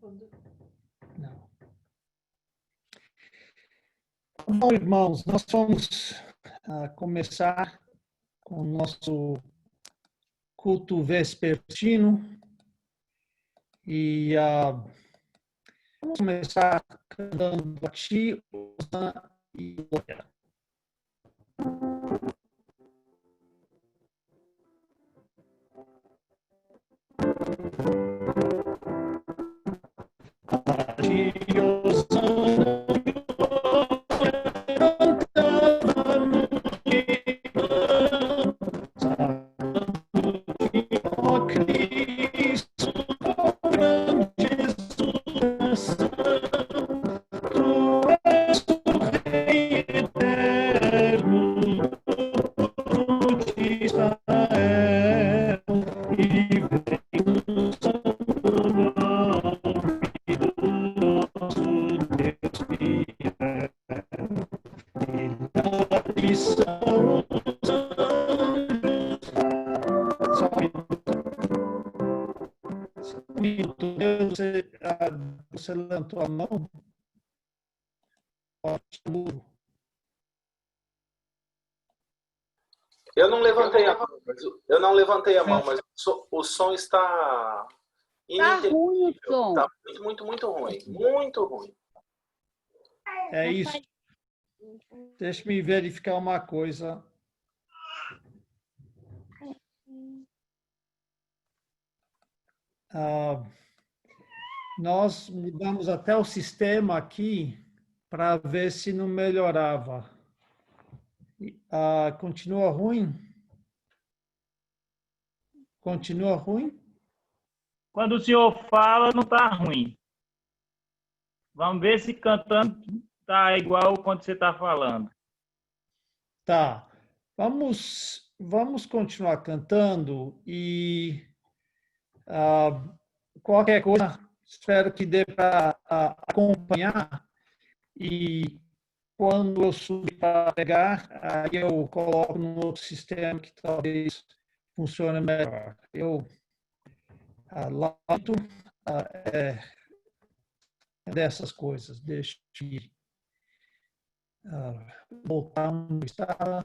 Não. Bom, irmãos, nós vamos começar com o nosso culto vespertino e vamos começar cantando a Ti, Osana e Glória. A Ti, Osana. Você levantou a mão? Eu não levantei a mão, mas o som está Tá ruim o som. Está muito ruim. Muito ruim. É isso. Deixa-me verificar uma coisa. Nós mudamos até o sistema aqui para ver se não melhorava. Continua ruim? Continua ruim? Quando o senhor fala, não está ruim. Vamos ver se cantando está igual quando você está falando. Tá. Vamos continuar cantando e qualquer coisa, espero que dê para acompanhar e quando eu subir para pegar, aí eu coloco no outro sistema que talvez funcione melhor. Eu lamento dessas coisas. Deixa eu voltar onde estava.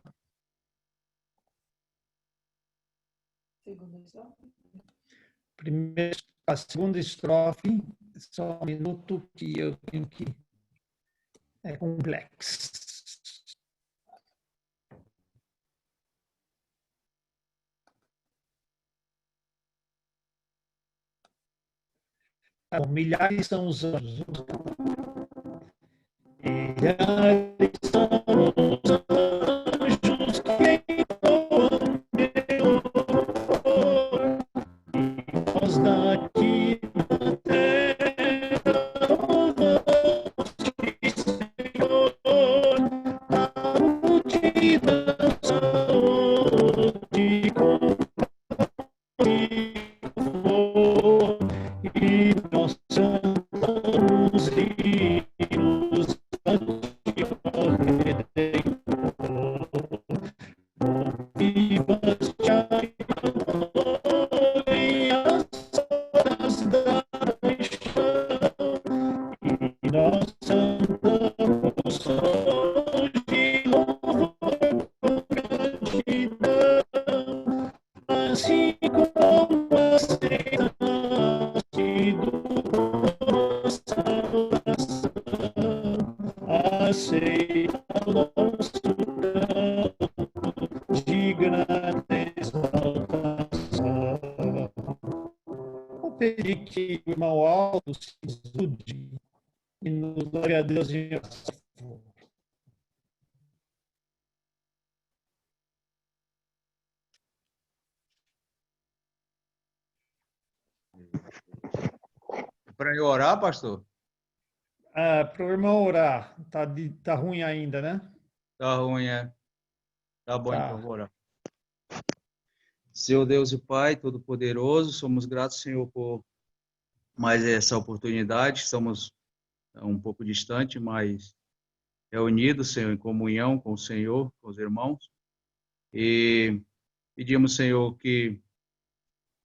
A segunda estrofe, só um minuto que eu tenho que... É complexo. Milhares são os anjos. Milhares são os anjos que voam meu louvor, e nós daqui na terra louvamos-te, Senhor, a multidão saúde com louvor, e nós cantamos hinos a ti, ó Redentor. Vivas já em as horas da paixão, e nós cantamos hoje louvor com gratidão, assim como aceitaste do nossa oração, aceita o nosso canto de grande exaltação. Vou pedir que o irmão Aldo se ajude e nos glória a Deus em oração. Para eu orar, pastor? Para o irmão orar. Tá ruim ainda, né? Tá ruim, é. Tá bom, Tá. então vou orar. Senhor Deus e Pai Todo-Poderoso, somos gratos, Senhor, por mais essa oportunidade. Estamos um pouco distante, mas reunidos, Senhor, em comunhão com o Senhor, com os irmãos. E pedimos, Senhor, que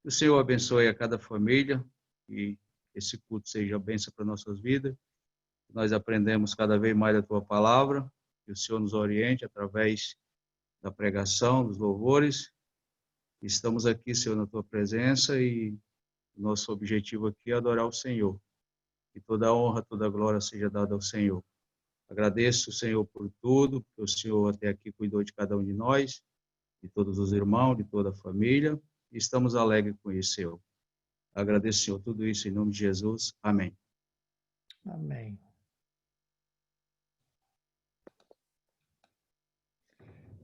o Senhor abençoe a cada família, que esse culto seja bênção para nossas vidas. Nós aprendemos cada vez mais da tua palavra, que o Senhor nos oriente através da pregação, dos louvores. Estamos aqui, Senhor, na tua presença e nosso objetivo aqui é adorar o Senhor. Que toda a honra, toda a glória seja dada ao Senhor. Agradeço, Senhor, por tudo, que o Senhor até aqui cuidou de cada um de nós, de todos os irmãos, de toda a família. E estamos alegres com isso, Senhor. Agradeço, Senhor, tudo isso em nome de Jesus. Amém. Amém.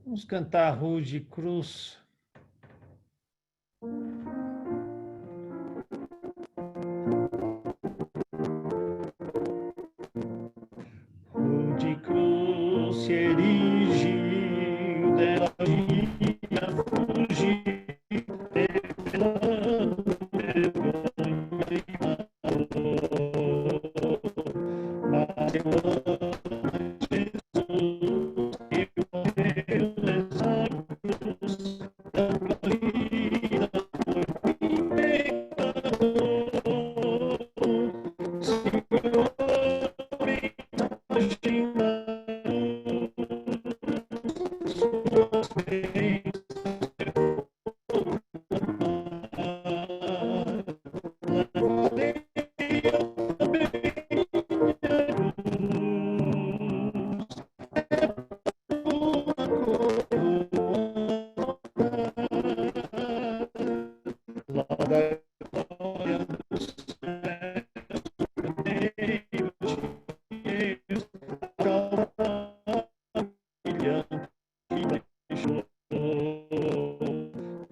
Vamos cantar Rude Cruz. Rude cruz se erigiu, dela ia fugir, revelando vergonha e valor. Mas eu amo Jesus, que morreu nessa cruz, dando a vida por mim, pecador. Senhor,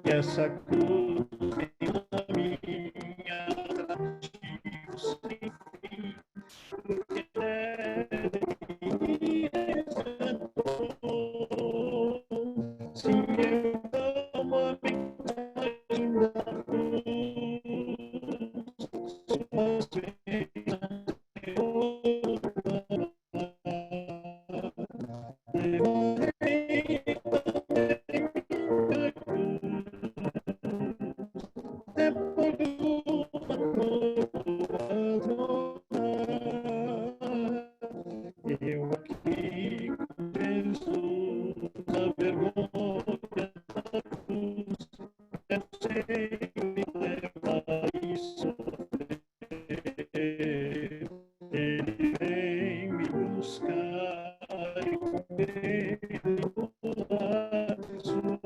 essa cruz em minha atrativo sem fim, porque nele me resgatou. Sim, eu amo a mensagem da cruz, suas bênçãos eu levarei também minha cruz. Depois eu aqui com Jesus, a vergonha da cruz, eu sei me levar e sofrer. Ele vem me buscar e com ele pular, sua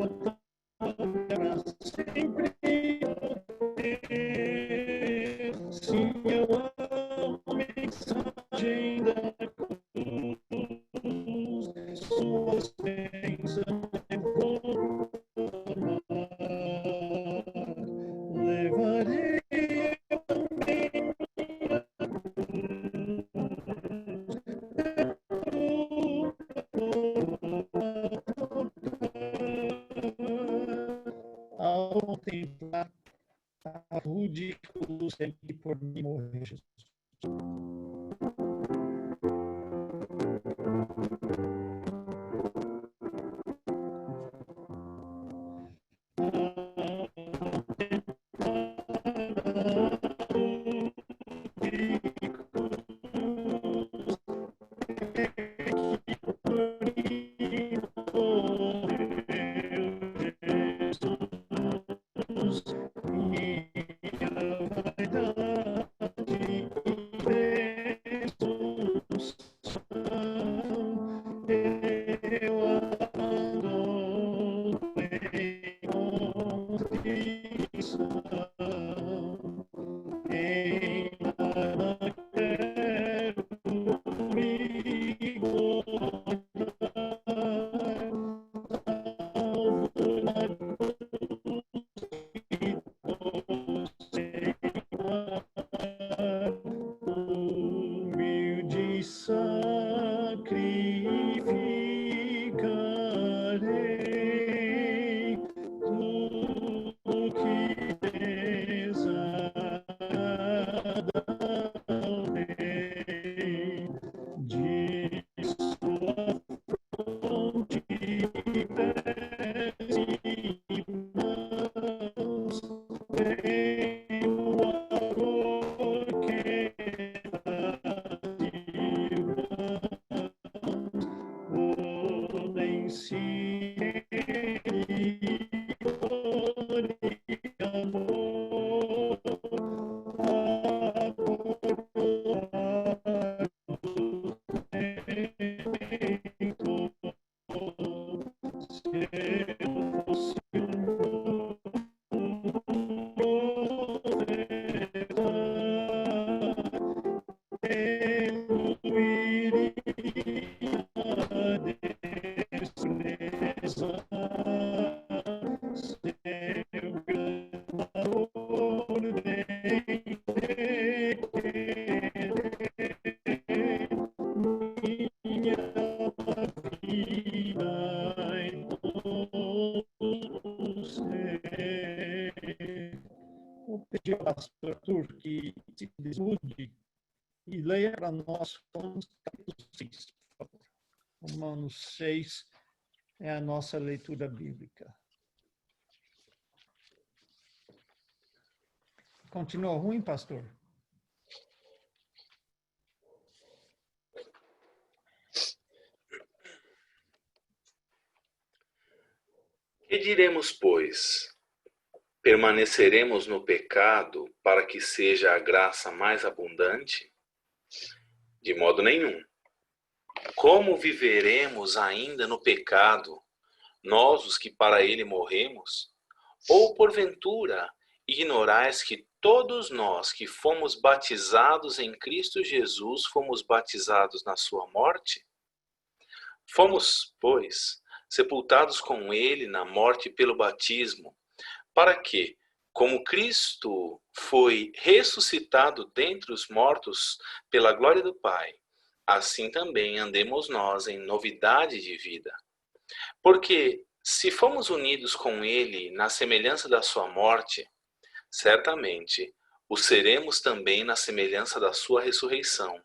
terra sempre. Sim, eu amo a mensagem da cruz, suas bênçãos eu vou proclamar. Levarei eu também minha cruz. Ao contemplar a rude cruz sempre por mim morrer, Jesus. Vou pedir ao pastor Arthur que se desmude e leia para nós Romanos capítulo 6, por favor. Romanos 6 é a nossa leitura bíblica. Continua ruim, pastor? Que diremos, pois? Permaneceremos no pecado para que seja a graça mais abundante? De modo nenhum. Como viveremos ainda no pecado, nós os que para ele morremos? Ou, porventura, ignorais que todos nós que fomos batizados em Cristo Jesus fomos batizados na sua morte? Fomos, pois, sepultados com ele na morte pelo batismo, para que, como Cristo foi ressuscitado dentre os mortos pela glória do Pai, assim também andemos nós em novidade de vida. Porque, se fomos unidos com ele na semelhança da sua morte, certamente o seremos também na semelhança da sua ressurreição.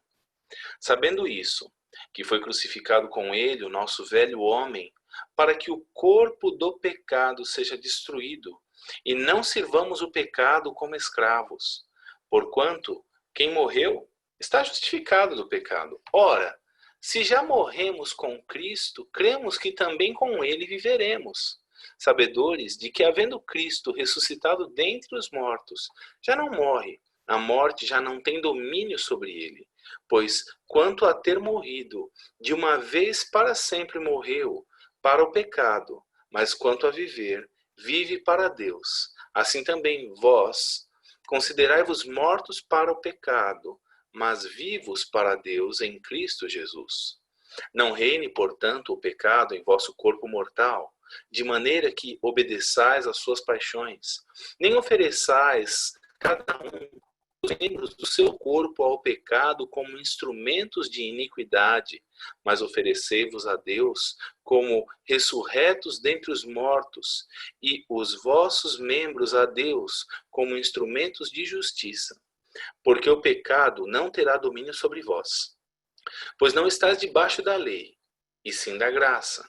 Sabendo isso, que foi crucificado com ele o nosso velho homem, para que o corpo do pecado seja destruído, e não sirvamos o pecado como escravos. Porquanto, quem morreu está justificado do pecado. Ora, se já morremos com Cristo, cremos que também com ele viveremos, sabedores de que, havendo Cristo ressuscitado dentre os mortos, já não morre, a morte já não tem domínio sobre ele. Pois, quanto a ter morrido, de uma vez para sempre morreu para o pecado, mas quanto a viver, vive para Deus. Assim também vós, considerai-vos mortos para o pecado, mas vivos para Deus em Cristo Jesus. Não reine, portanto, o pecado em vosso corpo mortal, de maneira que obedeçais às suas paixões, nem ofereçais cada um os membros do seu corpo ao pecado como instrumentos de iniquidade, mas oferecei-vos a Deus como ressurretos dentre os mortos, e os vossos membros a Deus como instrumentos de justiça. Porque o pecado não terá domínio sobre vós, pois não estáis debaixo da lei, e sim da graça.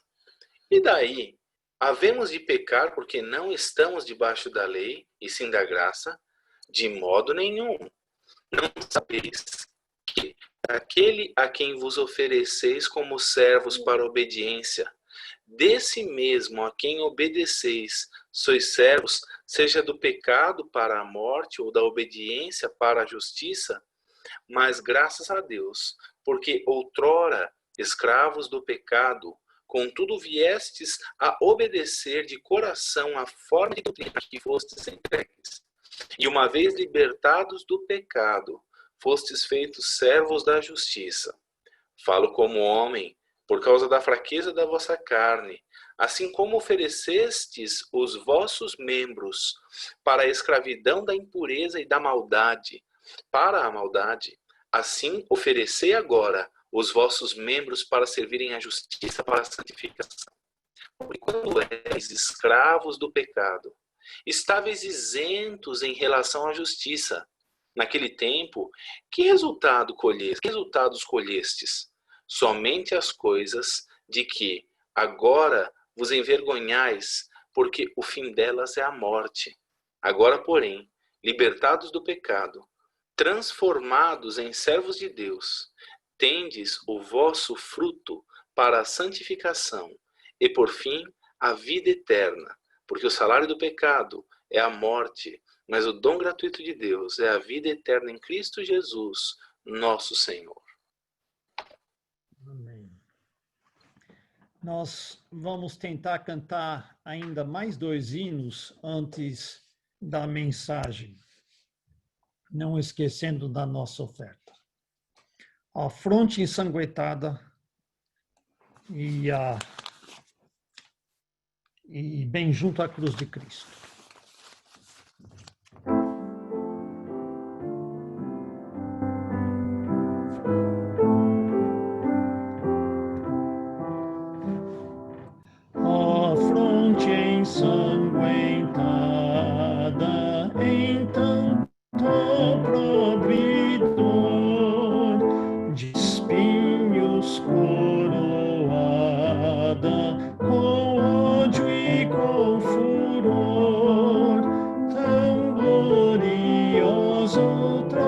E daí, havemos de pecar porque não estamos debaixo da lei, e sim da graça? De modo nenhum. Não sabeis que aquele a quem vos ofereceis como servos para a obediência, desse mesmo a quem obedeceis, sois servos, seja do pecado para a morte ou da obediência para a justiça? Mas graças a Deus, porque outrora escravos do pecado, contudo viestes a obedecer de coração a forma de doutrina que fostes entregues. E uma vez libertados do pecado, fostes feitos servos da justiça. Falo como homem, por causa da fraqueza da vossa carne, assim como oferecestes os vossos membros para a escravidão da impureza e da maldade, para a maldade, assim oferecei agora os vossos membros para servirem à justiça, para a santificação. Porque quando és escravos do pecado, estáveis isentos em relação à justiça. Naquele tempo, que resultados colhestes? Somente as coisas de que agora vos envergonhais, porque o fim delas é a morte. Agora, porém, libertados do pecado, transformados em servos de Deus, tendes o vosso fruto para a santificação e, por fim, a vida eterna. Porque o salário do pecado é a morte, mas o dom gratuito de Deus é a vida eterna em Cristo Jesus, nosso Senhor. Amém. Nós vamos tentar cantar ainda mais 2 hinos antes da mensagem, não esquecendo da nossa oferta. a fronte ensanguentada e bem junto à cruz de Cristo. A fronte ensanguentada, então opróbrio de espinhos coroada, com ódio e com furor, tão gloriosa outrora,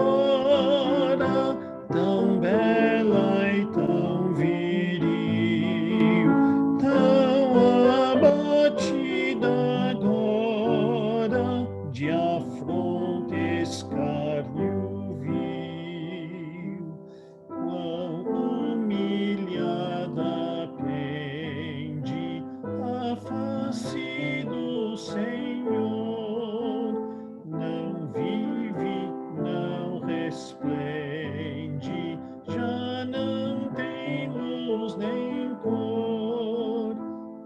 tão bela e tão viril, tão abatida agora, de afronta escárnio vil, quão humilhada pende a face do Senhor, não vive, não resplende, já não tem luz nem cor,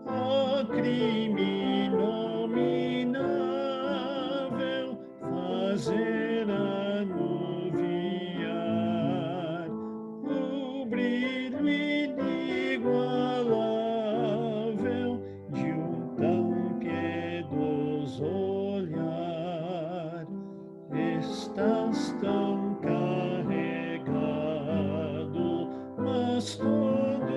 ó crime inominável, fazer anuviar o brilho inigualável de um tão piedoso olhar. Estás tão carregado, mas todo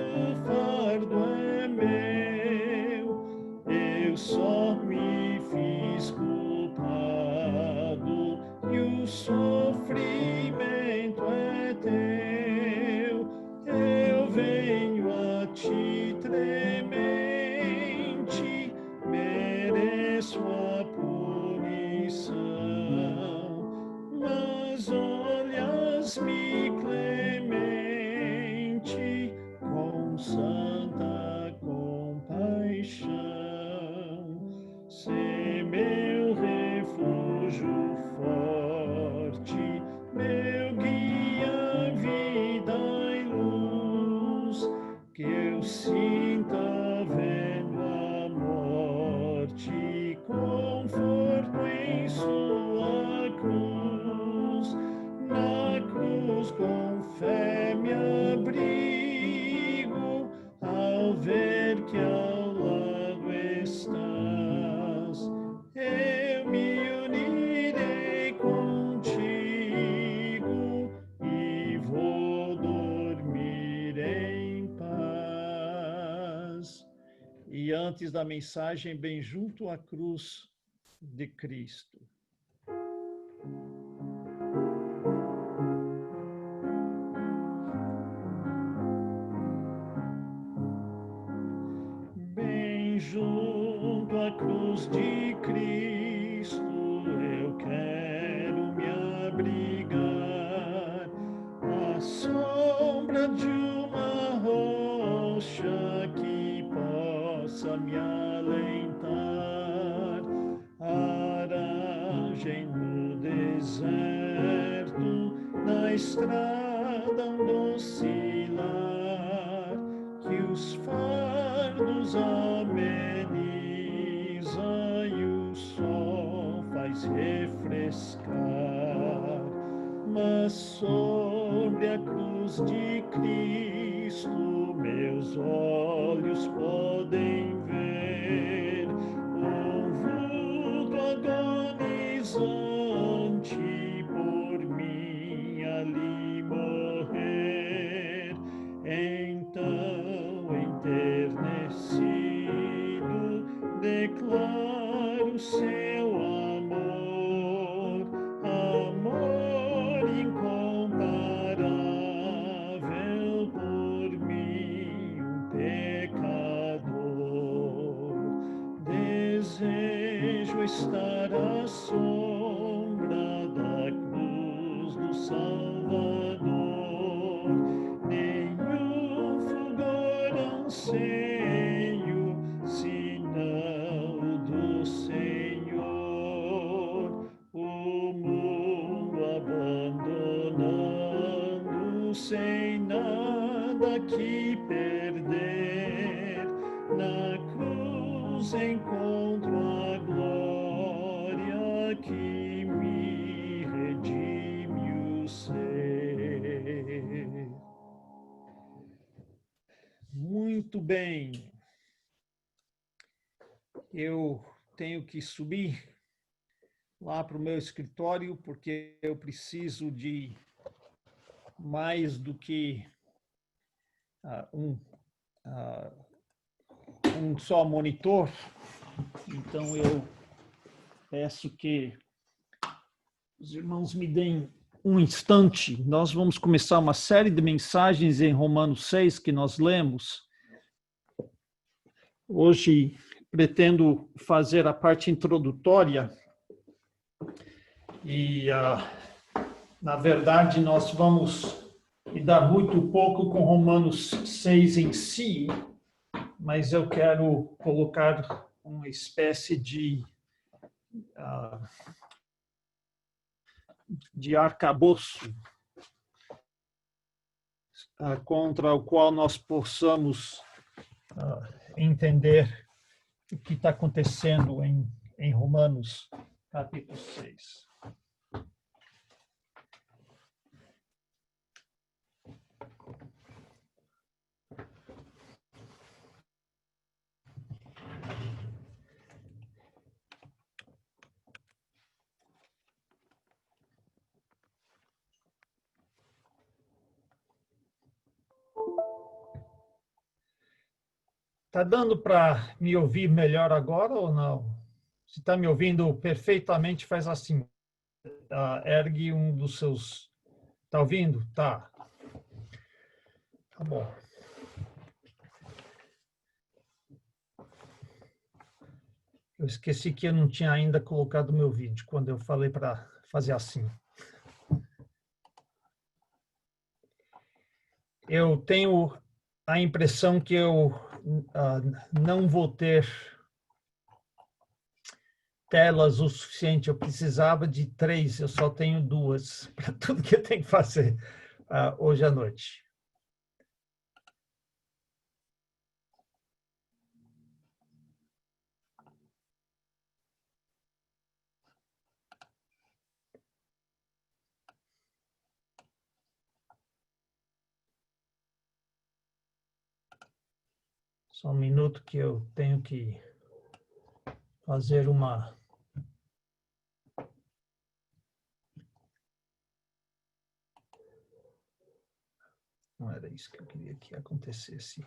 fardo é meu. Eu só me fiz culpado e o sofrimento é teu. Eu venho a ti tremente, mereço a punição, mas olhas-me clemente com santa compaixão. Sê meu refúgio forte, meu guia, vida e luz, que eu sinta vendo a morte, conforto em sua cruz. Na cruz com fé me abrigo, ao ver que ao lado estás. Eu me unirei contigo e vou dormir em paz. E antes da mensagem, bem junto à cruz de Cristo. Bem junto à cruz de Cristo, eu quero me abrigar, à sombra de uma rocha que possa me alentar, aragem no deserto, na estrada um doce lar, que os fardos ameniza e o sol faz refrescar. Mas sobre a cruz de Cristo meus olhos podem ver um vulto agonizante por mim ali morrer. Então, enternecido, declaro seu amor, amor incomparável por mim, um pecador. Desejo estar à sombra da cruz do Salvador, nenhum fulgor anseio, senão o do Senhor. O mundo abandonando sem nada que perder, na cruz encontro a glória que me redime o ser. Muito bem. Eu tenho que subir lá para o meu escritório, porque eu preciso de mais do que um só monitor. Então, eu peço que os irmãos me deem um instante. Nós vamos começar uma série de mensagens em Romanos 6 que nós lemos. Hoje, pretendo fazer a parte introdutória e, na verdade, nós vamos lidar muito pouco com Romanos 6 em si, mas eu quero colocar uma espécie de arcabouço contra o qual nós possamos entender o que está acontecendo em Romanos capítulo 6. Está dando para me ouvir melhor agora ou não? Se está me ouvindo perfeitamente, faz assim. Ergue um dos seus... Está ouvindo? Tá. Tá bom. Eu esqueci que eu não tinha ainda colocado meu vídeo quando eu falei para fazer assim. Eu tenho a impressão que eu não vou ter telas o suficiente. Eu precisava de 3, eu só tenho 2 para tudo que eu tenho que fazer hoje à noite. Só um minuto que eu tenho que fazer uma... Não era isso que eu queria que acontecesse.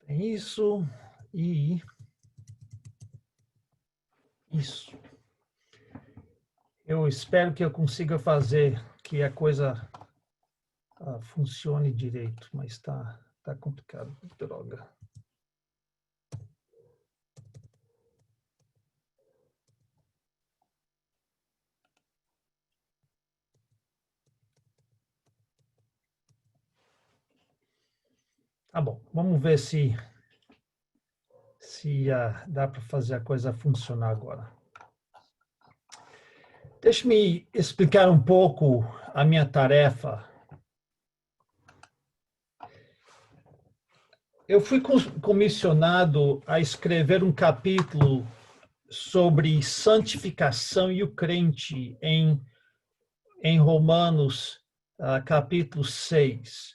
Tem isso e isso. Eu espero que eu consiga fazer que a coisa funcione direito, mas está complicado. Droga. Tá bom, vamos ver se dá para fazer a coisa funcionar agora. Deixe-me explicar um pouco a minha tarefa. Eu fui comissionado a escrever um capítulo sobre santificação e o crente em Romanos, capítulo 6.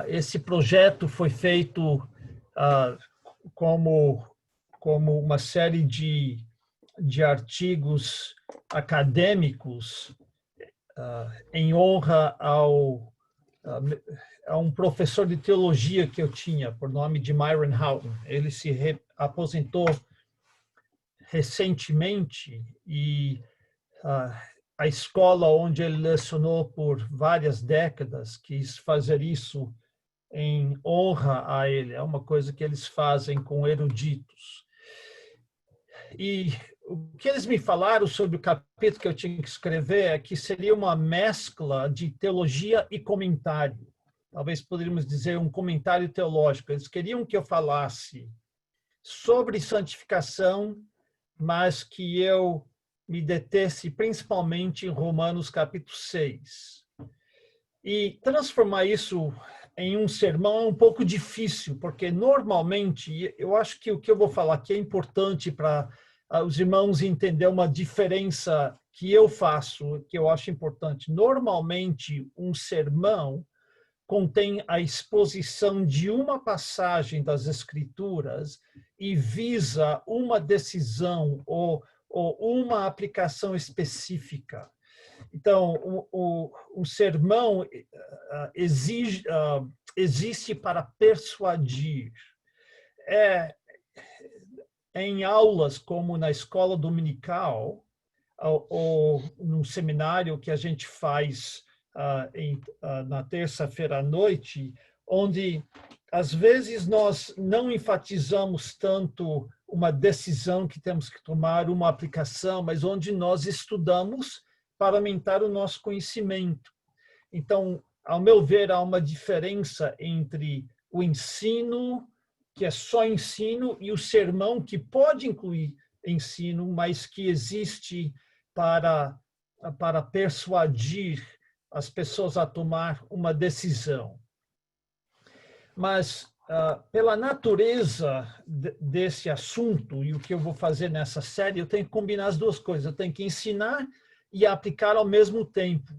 Esse projeto foi feito como uma série de artigos acadêmicos em honra a um professor de teologia que eu tinha, por nome de Myron Houghton. Ele se aposentou recentemente e a escola onde ele lecionou por várias décadas quis fazer isso em honra a ele. É uma coisa que eles fazem com eruditos. E o que eles me falaram sobre o capítulo que eu tinha que escrever é que seria uma mescla de teologia e comentário. Talvez poderíamos dizer um comentário teológico. Eles queriam que eu falasse sobre santificação, mas que eu me detesse principalmente em Romanos capítulo 6. E transformar isso em um sermão é um pouco difícil, porque normalmente, eu acho que o que eu vou falar aqui é importante para os irmãos entenderem uma diferença que eu faço, que eu acho importante. Normalmente, um sermão contém a exposição de uma passagem das Escrituras e visa uma decisão ou uma aplicação específica. Então, o sermão existe para persuadir. Em aulas como na escola dominical ou num seminário que a gente faz na terça-feira à noite, onde às vezes nós não enfatizamos tanto uma decisão que temos que tomar, uma aplicação, mas onde nós estudamos para aumentar o nosso conhecimento. Então, ao meu ver, há uma diferença entre o ensino, que é só ensino, e o sermão, que pode incluir ensino, mas que existe para persuadir as pessoas a tomar uma decisão. Mas, pela natureza desse assunto, e o que eu vou fazer nessa série, eu tenho que combinar as duas coisas. Eu tenho que ensinar e aplicar ao mesmo tempo.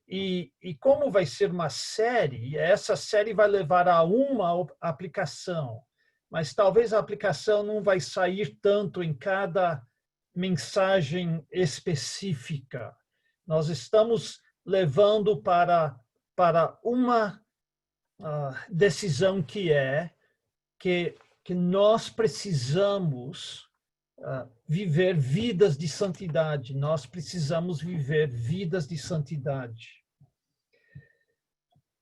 E como vai ser uma série, essa série vai levar a uma aplicação, mas talvez a aplicação não vai sair tanto em cada mensagem específica. Nós estamos levando para uma decisão que nós precisamos viver vidas de santidade. Nós precisamos viver vidas de santidade.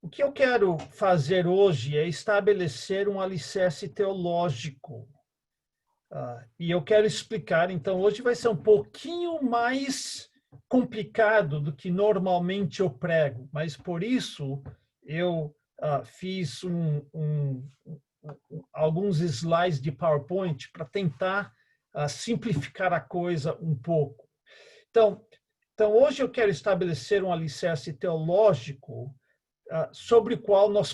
O que eu quero fazer hoje é estabelecer um alicerce teológico. E eu quero explicar, então, hoje vai ser um pouquinho mais complicado do que normalmente eu prego, mas por isso eu fiz alguns slides de PowerPoint para tentar simplificar a coisa um pouco. Então, hoje eu quero estabelecer um alicerce teológico sobre o qual nós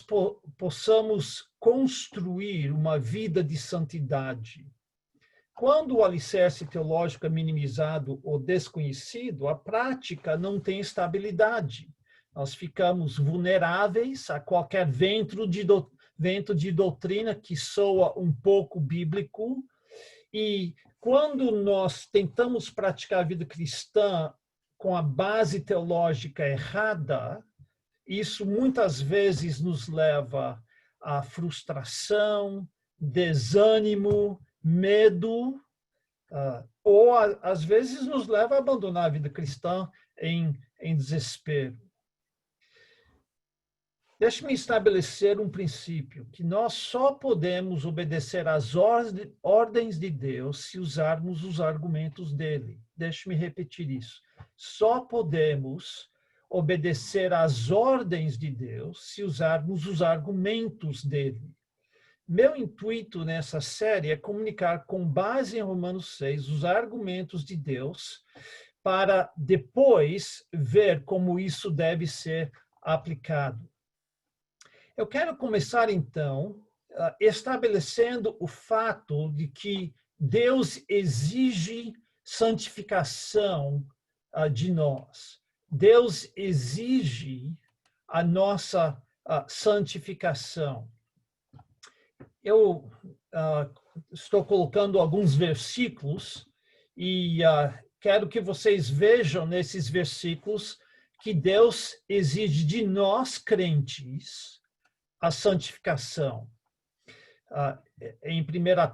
possamos construir uma vida de santidade. Quando o alicerce teológico é minimizado ou desconhecido, a prática não tem estabilidade. Nós ficamos vulneráveis a qualquer vento de doutrina que soa um pouco bíblico. E quando nós tentamos praticar a vida cristã com a base teológica errada, isso muitas vezes nos leva à frustração, desânimo, medo, ou às vezes nos leva a abandonar a vida cristã em desespero. Deixe-me estabelecer um princípio, que nós só podemos obedecer às ordens de Deus se usarmos os argumentos dele. Deixe-me repetir isso. Só podemos obedecer às ordens de Deus se usarmos os argumentos dele. Meu intuito nessa série é comunicar com base em Romanos 6 os argumentos de Deus para depois ver como isso deve ser aplicado. Eu quero começar, então, estabelecendo o fato de que Deus exige santificação de nós. Deus exige a nossa santificação. Eu estou colocando alguns versículos e quero que vocês vejam nesses versículos que Deus exige de nós, crentes, a santificação. Em 1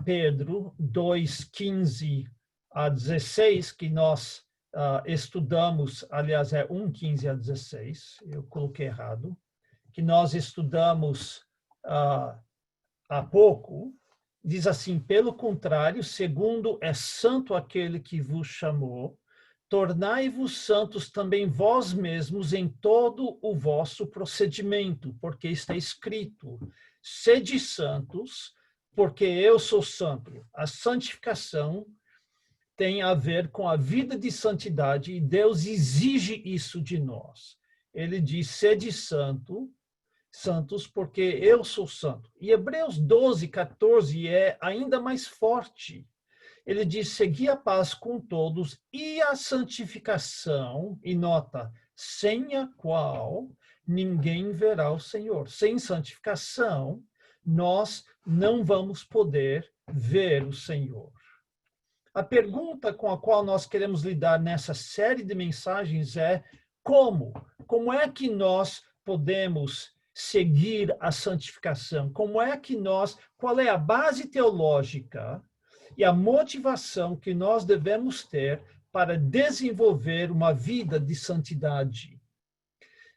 Pedro 2, 15 a 16, que nós estudamos, aliás, é 1, 15 a 16, eu coloquei errado, que nós estudamos há pouco, diz assim: pelo contrário, segundo é santo aquele que vos chamou, tornai-vos santos também vós mesmos em todo o vosso procedimento, porque está escrito: sede santos, porque eu sou santo. A santificação tem a ver com a vida de santidade e Deus exige isso de nós. Ele diz: sede santos, porque eu sou santo. E Hebreus 12, 14 é ainda mais forte. Ele diz: segui a paz com todos e a santificação, e nota, sem a qual ninguém verá o Senhor. Sem santificação, nós não vamos poder ver o Senhor. A pergunta com a qual nós queremos lidar nessa série de mensagens é: como? Como é que nós podemos seguir a santificação? Qual é a base teológica e a motivação que nós devemos ter para desenvolver uma vida de santidade?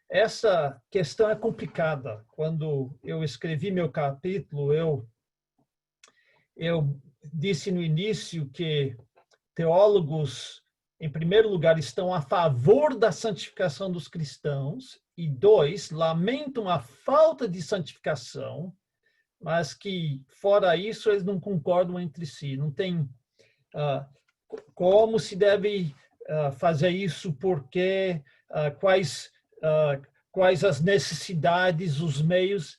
Essa questão é complicada. Quando eu escrevi meu capítulo, eu disse no início que teólogos, em primeiro lugar, estão a favor da santificação dos cristãos e, dois, lamentam a falta de santificação, mas que, fora isso, eles não concordam entre si. Não tem como se deve fazer isso, porque quais as necessidades, os meios.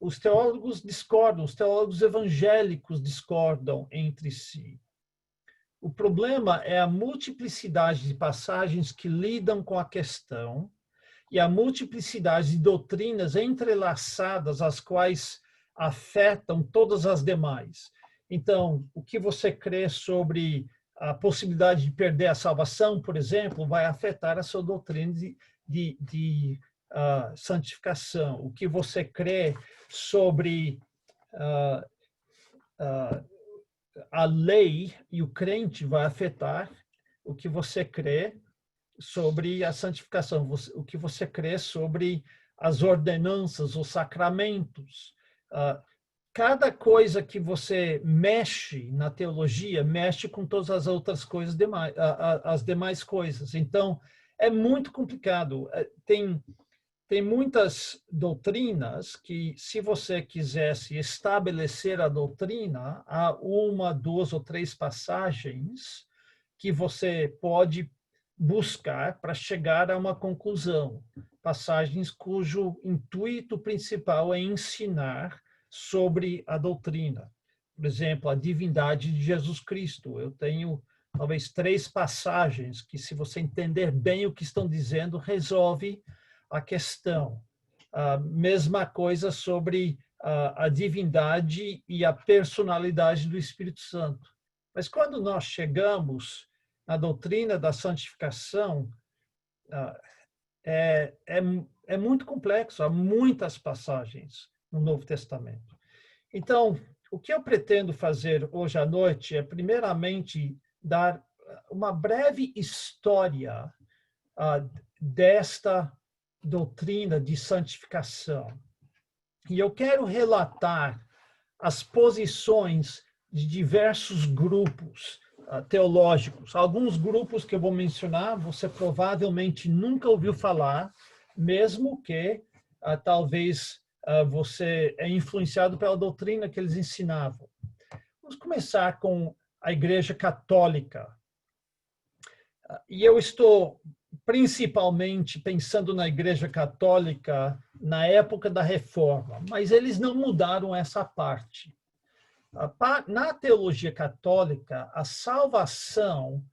Os teólogos discordam, os teólogos evangélicos discordam entre si. O problema é a multiplicidade de passagens que lidam com a questão e a multiplicidade de doutrinas entrelaçadas, as quais afetam todas as demais. Então, o que você crê sobre a possibilidade de perder a salvação, por exemplo, vai afetar a sua doutrina de santificação. O que você crê sobre a lei e o crente vai afetar o que você crê sobre a santificação, o que você crê sobre as ordenanças, os sacramentos. Cada coisa que você mexe na teologia, mexe com todas as outras coisas, as demais coisas. Então, é muito complicado. Tem muitas doutrinas que, se você quisesse estabelecer a doutrina, há uma, duas ou três passagens que você pode buscar para chegar a uma conclusão. Passagens cujo intuito principal é ensinar sobre a doutrina. Por exemplo, a divindade de Jesus Cristo. Eu tenho talvez 3 passagens que, se você entender bem o que estão dizendo, resolve a questão. A mesma coisa sobre a divindade e a personalidade do Espírito Santo. Mas quando nós chegamos na doutrina da santificação, é muito complexo, há muitas passagens no Novo Testamento. Então, o que eu pretendo fazer hoje à noite é, primeiramente, dar uma breve história desta doutrina de santificação. E eu quero relatar as posições de diversos grupos teológicos. Alguns grupos que eu vou mencionar, você provavelmente nunca ouviu falar, mesmo que talvez você é influenciado pela doutrina que eles ensinavam. Vamos começar com a Igreja Católica. E eu estou principalmente pensando na Igreja Católica na época da Reforma, mas eles não mudaram essa parte. Na teologia católica, a salvação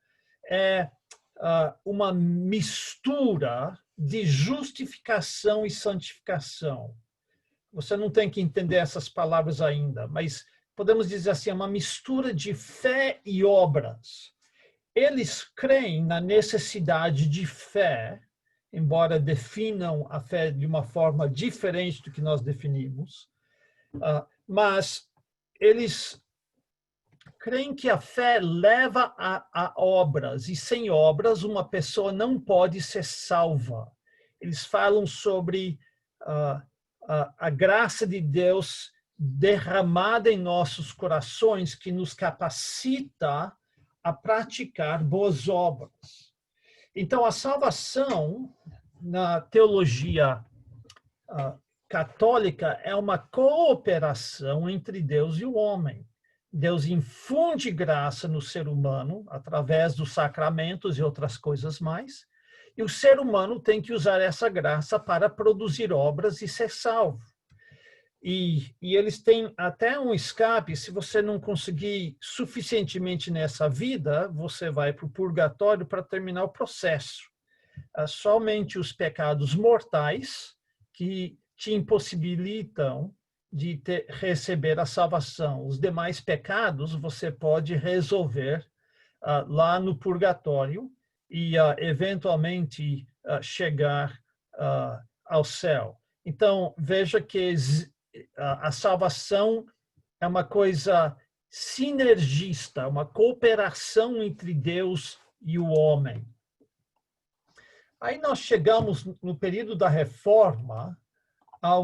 é uma mistura de justificação e santificação. Você não tem que entender essas palavras ainda, mas podemos dizer assim, é uma mistura de fé e obras. Eles creem na necessidade de fé, embora definam a fé de uma forma diferente do que nós definimos, mas eles creem que a fé leva a obras, e sem obras uma pessoa não pode ser salva. Eles falam sobre a graça de Deus derramada em nossos corações que nos capacita a praticar boas obras. Então, a salvação, na teologia católica, é uma cooperação entre Deus e o homem. Deus infunde graça no ser humano através dos sacramentos e outras coisas mais, e o ser humano tem que usar essa graça para produzir obras e ser salvo. E eles têm até um escape: se você não conseguir suficientemente nessa vida, você vai para o purgatório para terminar o processo. Somente os pecados mortais que te impossibilitam de receber a salvação. Os demais pecados você pode resolver lá no purgatório e eventualmente chegar ao céu. Então, veja que a salvação é uma coisa sinergista, uma cooperação entre Deus e o homem. Aí nós chegamos no período da Reforma a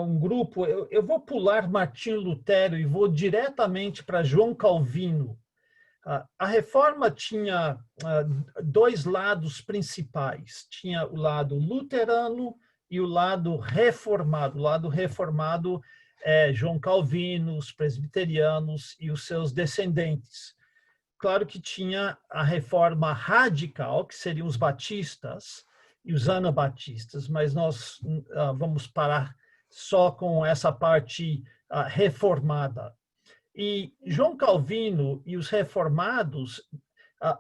um grupo. Eu vou pular Martinho Lutero e vou diretamente para João Calvino. A Reforma tinha dois lados principais. Tinha o lado luterano e o lado reformado. O lado reformado é João Calvino, os presbiterianos e os seus descendentes. Claro que tinha a reforma radical, que seriam os batistas e os anabatistas, mas nós vamos parar só com essa parte reformada. E João Calvino e os reformados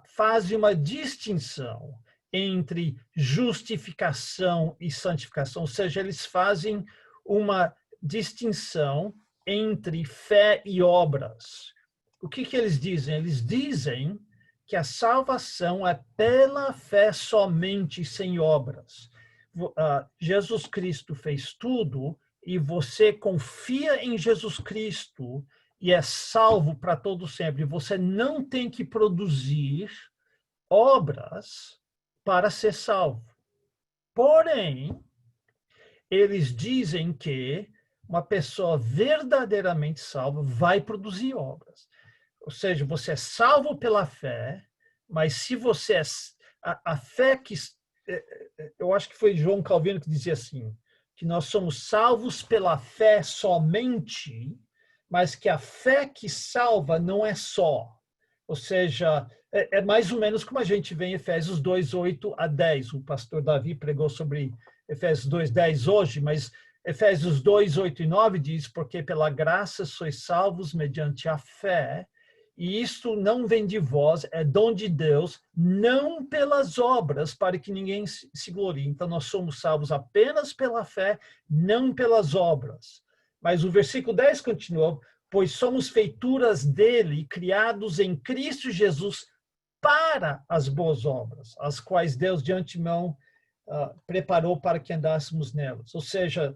fazem uma distinção entre justificação e santificação, ou seja, eles fazem uma distinção entre fé e obras. O que eles dizem? Eles dizem que a salvação é pela fé somente, sem obras. Jesus Cristo fez tudo e você confia em Jesus Cristo e é salvo para todo sempre. Você não tem que produzir obras para ser salvo. Porém, eles dizem que uma pessoa verdadeiramente salva vai produzir obras. Ou seja, você é salvo pela fé, mas se você é... A fé que... Eu acho que foi João Calvino que dizia assim, que nós somos salvos pela fé somente, mas que a fé que salva não é só. Ou seja, é mais ou menos como a gente vê em Efésios 2, 8 a 10. O pastor Davi pregou sobre Efésios 2, 10 hoje, mas Efésios 2, 8 e 9 diz: porque pela graça sois salvos mediante a fé, e isto não vem de vós, é dom de Deus, não pelas obras, para que ninguém se glorie. Então, nós somos salvos apenas pela fé, não pelas obras. Mas o versículo 10 continua: pois somos feituras dele, criados em Cristo Jesus para as boas obras, as quais Deus de antemão preparou para que andássemos nelas. Ou seja,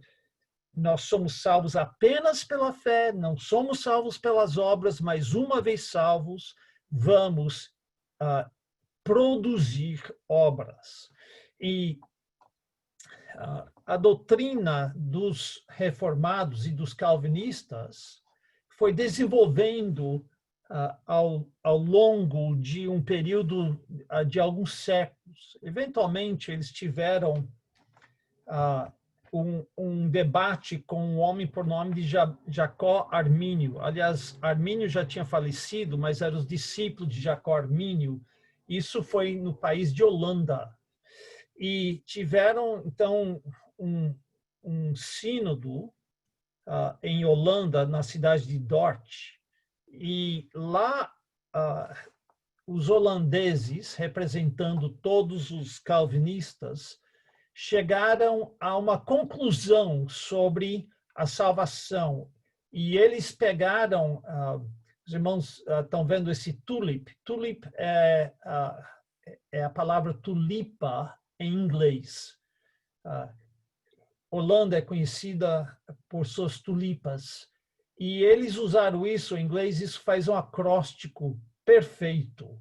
nós somos salvos apenas pela fé, não somos salvos pelas obras, mas uma vez salvos, vamos produzir obras. E a doutrina dos reformados e dos calvinistas foi desenvolvendo ao longo de um período de alguns séculos. Eventualmente, eles tiveram um debate com um homem por nome de Jacó Armínio. Aliás, Armínio já tinha falecido, mas eram os discípulos de Jacó Armínio. Isso foi no país de Holanda. E tiveram, então, um sínodo em Holanda, na cidade de Dort. E lá, os holandeses, representando todos os calvinistas, chegaram a uma conclusão sobre a salvação. E eles pegaram, os irmãos estão vendo esse tulip. Tulip é a palavra tulipa em inglês. Holanda é conhecida por suas tulipas. E eles usaram isso em inglês, isso faz um acróstico perfeito,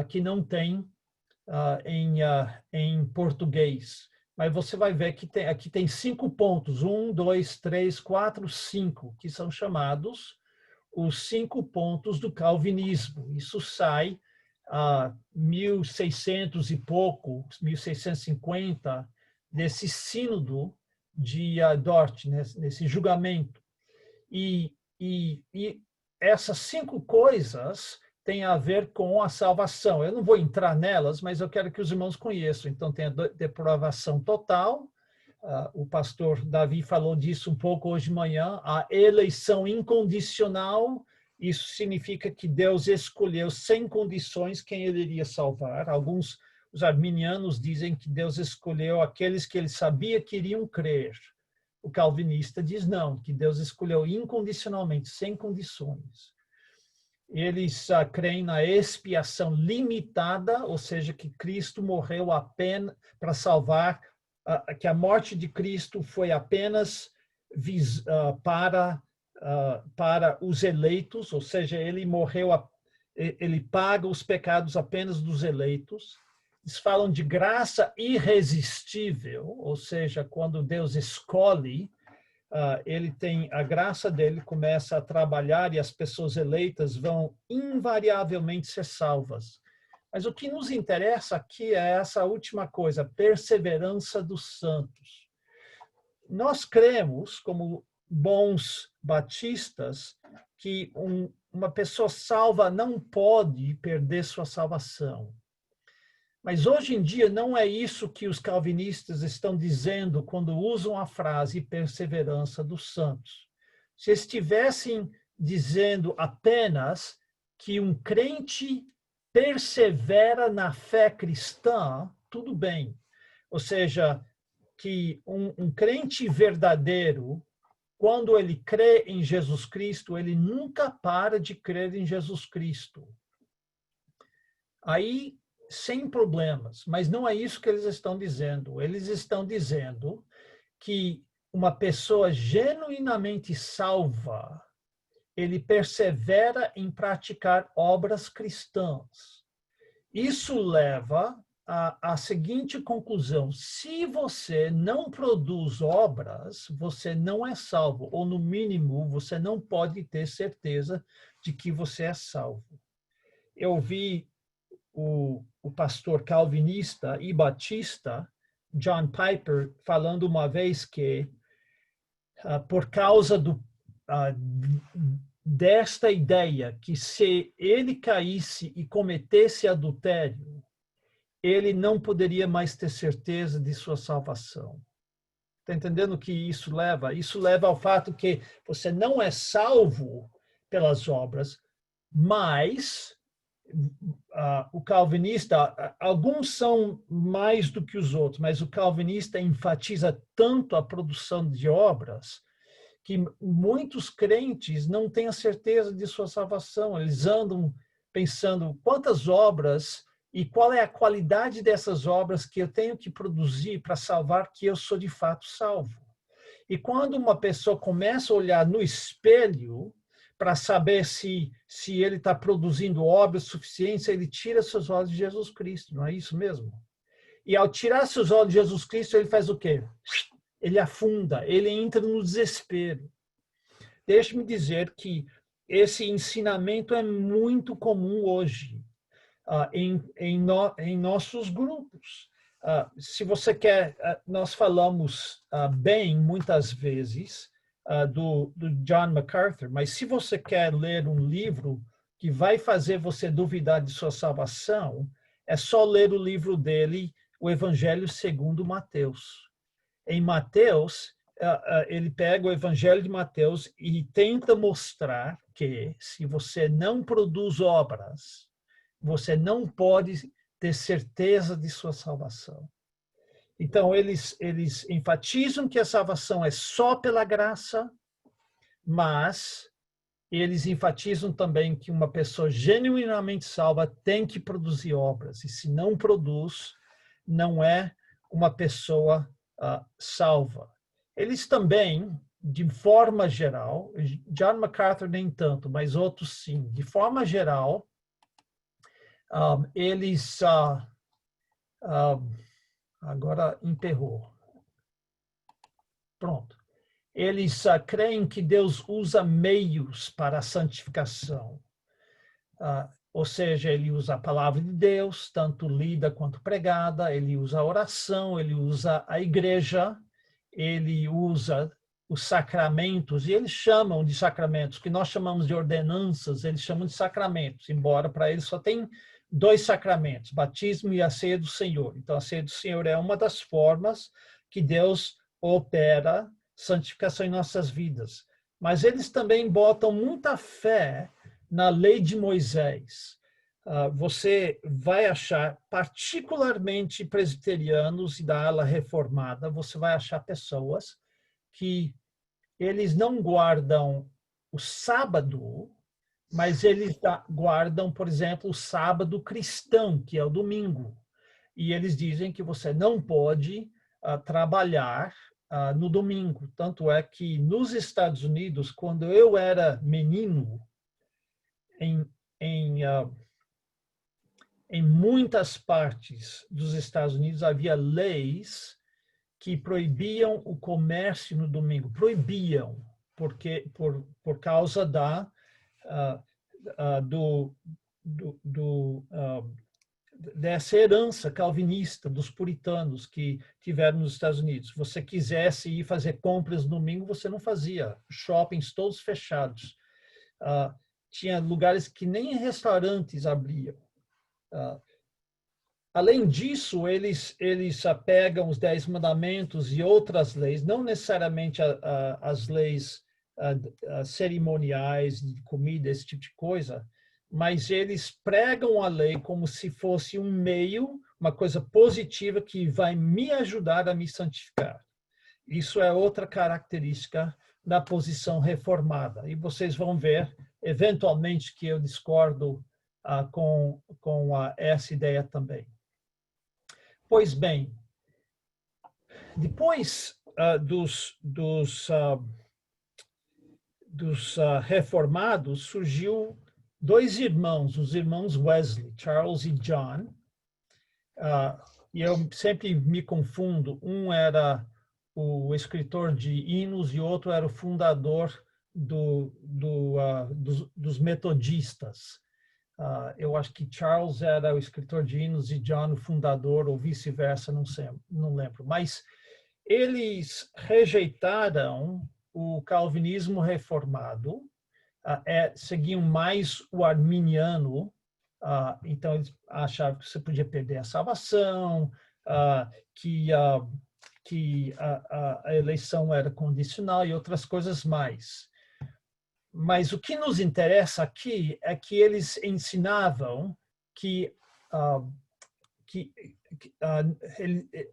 que não tem em português. mas você vai ver que aqui tem 5 pontos, 1, 2, 3, 4, 5, que são chamados os 5 pontos do calvinismo. Isso sai a 1600 e pouco, 1650, desse sínodo de Dort, nesse julgamento. E essas 5 coisas têm a ver com a salvação. Eu não vou entrar nelas, mas eu quero que os irmãos conheçam. Então, tem a depravação total. O pastor Davi falou disso um pouco hoje de manhã. A eleição incondicional. Isso significa que Deus escolheu sem condições quem ele iria salvar. Os arminianos dizem que Deus escolheu aqueles que ele sabia que iriam crer. O calvinista diz não, que Deus escolheu incondicionalmente, sem condições. Eles creem na expiação limitada, ou seja, que Cristo morreu apenas para salvar, que a morte de Cristo foi apenas para os eleitos, ou seja, ele morreu, ele paga os pecados apenas dos eleitos. Eles falam de graça irresistível, ou seja, quando Deus escolhe, ele tem a graça dele, começa a trabalhar e as pessoas eleitas vão invariavelmente ser salvas. Mas o que nos interessa aqui é essa última coisa, perseverança dos santos. Nós cremos, como bons batistas, que uma pessoa salva não pode perder sua salvação. Mas hoje em dia não é isso que os calvinistas estão dizendo quando usam a frase perseverança dos santos. Se estivessem dizendo apenas que um crente persevera na fé cristã, tudo bem. Ou seja, que um crente verdadeiro, quando ele crê em Jesus Cristo, ele nunca para de crer em Jesus Cristo. Aí, sem problemas, mas não é isso que eles estão dizendo. Eles estão dizendo que uma pessoa genuinamente salva, ele persevera em praticar obras cristãs. Isso leva à seguinte conclusão: se você não produz obras, você não é salvo, ou no mínimo, você não pode ter certeza de que você é salvo. Eu vi o pastor calvinista e batista, John Piper, falando uma vez que, por causa desta ideia, que se ele caísse e cometesse adultério, ele não poderia mais ter certeza de sua salvação. Está entendendo o que isso leva? Isso leva ao fato que você não é salvo pelas obras, mas o calvinista, alguns são mais do que os outros, mas o calvinista enfatiza tanto a produção de obras que muitos crentes não têm a certeza de sua salvação. Eles andam pensando quantas obras e qual é a qualidade dessas obras que eu tenho que produzir para salvar que eu sou de fato salvo. E quando uma pessoa começa a olhar no espelho para saber se ele está produzindo obras suficientes, ele tira seus olhos de Jesus Cristo, não é isso mesmo? E ao tirar seus olhos de Jesus Cristo, ele faz o quê? Ele afunda, ele entra no desespero. Deixe-me dizer que esse ensinamento é muito comum hoje em nossos grupos. Se você quer, nós falamos bem muitas vezes do John MacArthur, mas se você quer ler um livro que vai fazer você duvidar de sua salvação, é só ler o livro dele, o Evangelho segundo Mateus. Em Mateus, ele pega o Evangelho de Mateus e tenta mostrar que se você não produz obras, você não pode ter certeza de sua salvação. Então, eles enfatizam que a salvação é só pela graça, mas eles enfatizam também que uma pessoa genuinamente salva tem que produzir obras. E se não produz, não é uma pessoa salva. Eles também, de forma geral, John MacArthur nem tanto, mas outros sim, de forma geral, eles... Agora emperrou. Pronto. Eles creem que Deus usa meios para a santificação. Ou seja, ele usa a palavra de Deus, tanto lida quanto pregada, ele usa a oração, ele usa a igreja, ele usa os sacramentos, e eles chamam de sacramentos, que nós chamamos de ordenanças, eles chamam de sacramentos, embora para eles só tem 2 sacramentos, batismo e a ceia do Senhor. Então, a ceia do Senhor é uma das formas que Deus opera santificação em nossas vidas. Mas eles também botam muita fé na lei de Moisés. Você vai achar, particularmente presbiterianos e da ala reformada, você vai achar pessoas que eles não guardam o sábado, mas eles guardam, por exemplo, o sábado cristão, que é o domingo. E eles dizem que você não pode trabalhar no domingo. Tanto é que nos Estados Unidos, quando eu era menino, em muitas partes dos Estados Unidos havia leis que proibiam o comércio no domingo. Proibiam, porque por causa dessa herança calvinista dos puritanos que tiveram nos Estados Unidos. Se você quisesse ir fazer compras no domingo, você não fazia. Shoppings todos fechados. Tinha lugares que nem restaurantes abriam. Além disso, eles pegam os 10 mandamentos e outras leis, não necessariamente as leis cerimoniais, de comida, esse tipo de coisa, mas eles pregam a lei como se fosse um meio, uma coisa positiva que vai me ajudar a me santificar. Isso é outra característica da posição reformada. E vocês vão ver, eventualmente, que eu discordo com essa ideia também. Pois bem, depois dos reformados, surgiu 2 irmãos, os irmãos Wesley, Charles e John. E eu sempre me confundo, um era o escritor de hinos e outro era o fundador dos metodistas. Eu acho que Charles era o escritor de hinos e John o fundador, ou vice-versa, não sei, não lembro. Mas eles rejeitaram o calvinismo reformado, seguiam mais o arminiano, então eles achavam que você podia perder a salvação, que a eleição era condicional e outras coisas mais. Mas o que nos interessa aqui é que eles ensinavam que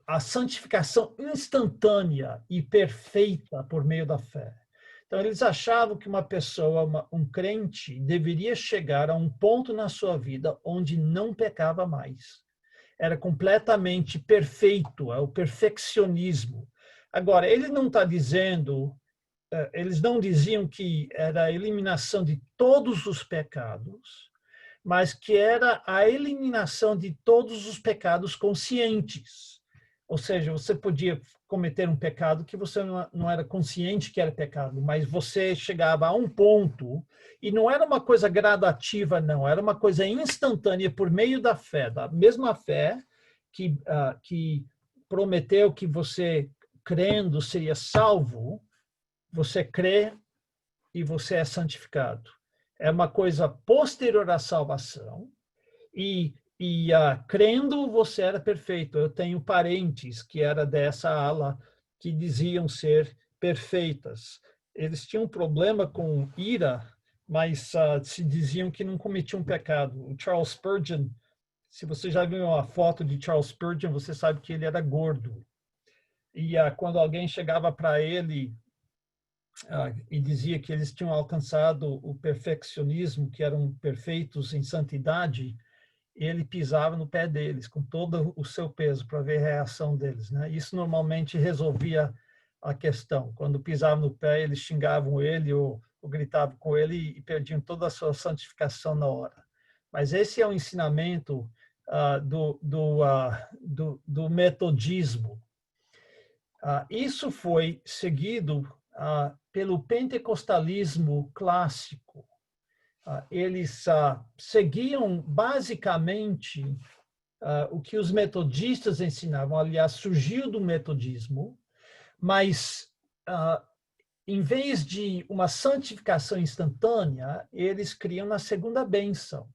a santificação instantânea e perfeita por meio da fé. Então, eles achavam que uma pessoa, um crente, deveria chegar a um ponto na sua vida onde não pecava mais. Era completamente perfeito, é o perfeccionismo. Agora, ele não está dizendo... Eles não diziam que era a eliminação de todos os pecados, mas que era a eliminação de todos os pecados conscientes. Ou seja, você podia cometer um pecado que você não era consciente que era pecado, mas você chegava a um ponto, e não era uma coisa gradativa, não, era uma coisa instantânea por meio da fé, da mesma fé que prometeu que você, crendo, seria salvo. Você crê e você é santificado. É uma coisa posterior à salvação. E crendo, você era perfeito. Eu tenho parentes que era dessa ala que diziam ser perfeitas. Eles tinham um problema com ira, mas se diziam que não cometiam pecado. O Charles Spurgeon, se você já viu uma foto de Charles Spurgeon, você sabe que ele era gordo. E quando alguém chegava para ele e dizia que eles tinham alcançado o perfeccionismo, que eram perfeitos em santidade, ele pisava no pé deles com todo o seu peso para ver a reação deles, né? Isso normalmente resolvia a questão. Quando pisavam no pé, eles xingavam ele ou gritavam com ele e perdiam toda a sua santificação na hora. Mas esse é um ensinamento do metodismo. Isso foi seguido pelo pentecostalismo clássico. Eles seguiam basicamente o que os metodistas ensinavam. Aliás, surgiu do metodismo, mas em vez de uma santificação instantânea, eles criam na segunda bênção.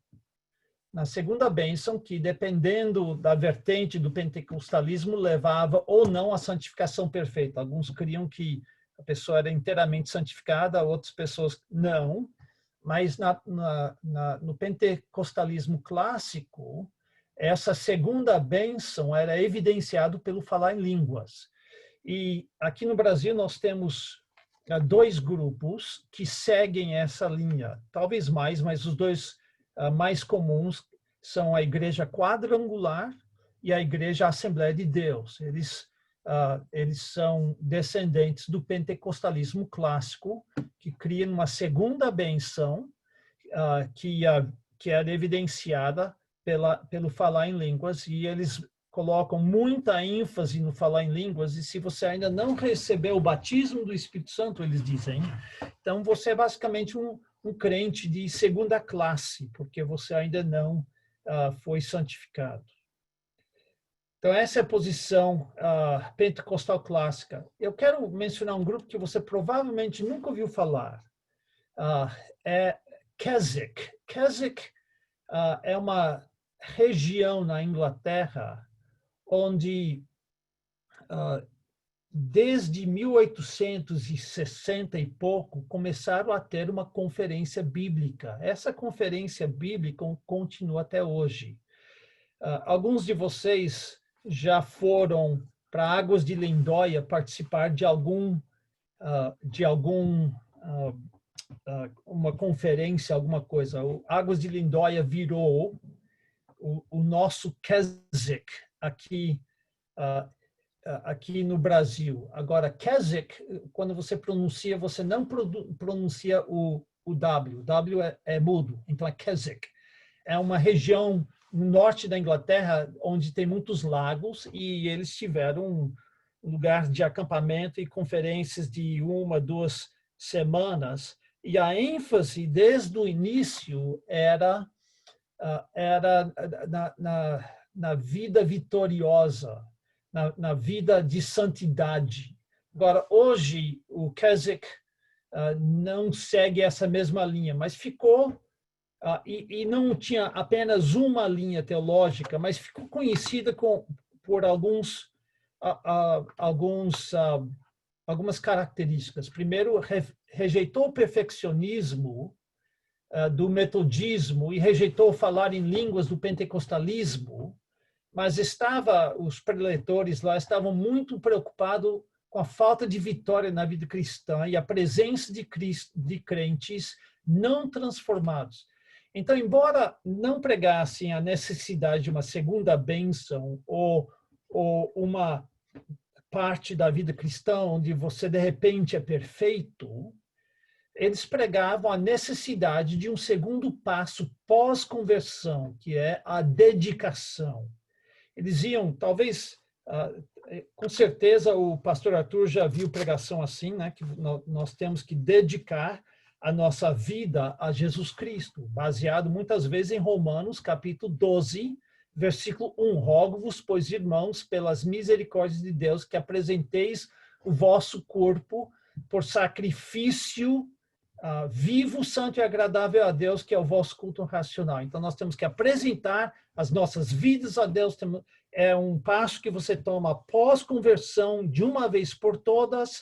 Na segunda bênção, que dependendo da vertente do pentecostalismo, levava ou não à santificação perfeita. Alguns criam que a pessoa era inteiramente santificada, outras pessoas não. Mas no pentecostalismo clássico, essa segunda bênção era evidenciado pelo falar em línguas. E aqui no Brasil nós temos 2 grupos que seguem essa linha, talvez mais, mas os 2 mais comuns são a Igreja Quadrangular e a Igreja Assembleia de Deus. Eles são descendentes do pentecostalismo clássico, que cria uma segunda bênção que era evidenciada pelo falar em línguas, e eles colocam muita ênfase no falar em línguas, e se você ainda não recebeu o batismo do Espírito Santo, eles dizem, então você é basicamente um crente de segunda classe, porque você ainda não foi santificado. Então, essa é a posição pentecostal clássica. Eu quero mencionar um grupo que você provavelmente nunca ouviu falar. É Keswick. Keswick é uma região na Inglaterra onde, desde 1860 e pouco, começaram a ter uma conferência bíblica. Essa conferência bíblica continua até hoje. Alguns de vocês já foram para Águas de Lindóia participar de uma conferência, alguma coisa. O Águas de Lindóia virou o nosso Keswick aqui no Brasil. Agora, Keswick, quando você pronuncia, você não pronuncia o W. O W é mudo, então é Keswick. É uma região no norte da Inglaterra onde tem muitos lagos, e eles tiveram um lugar de acampamento e conferências de 1, 2 semanas. E a ênfase desde o início era na vida vitoriosa, na vida de santidade. Agora, hoje, o Keswick não segue essa mesma linha, mas ficou, e não tinha apenas uma linha teológica, mas ficou conhecida por algumas características. Primeiro, rejeitou o perfeccionismo do metodismo e rejeitou falar em línguas do pentecostalismo, mas os preletores lá estavam muito preocupados com a falta de vitória na vida cristã e a presença de crentes não transformados. Então, embora não pregassem a necessidade de uma segunda bênção ou uma parte da vida cristã onde você, de repente, é perfeito, eles pregavam a necessidade de um segundo passo pós-conversão, que é a dedicação. Eles iam, talvez, com certeza o pastor Arthur já viu pregação assim, né? Que nós temos que dedicar a nossa vida a Jesus Cristo, baseado muitas vezes em Romanos, capítulo 12, versículo 1. Rogo-vos, pois, irmãos, pelas misericórdias de Deus, que apresenteis o vosso corpo por sacrifício vivo, santo e agradável a Deus, que é o vosso culto racional. Então, nós temos que apresentar as nossas vidas a Deus. É um passo que você toma após conversão, de uma vez por todas,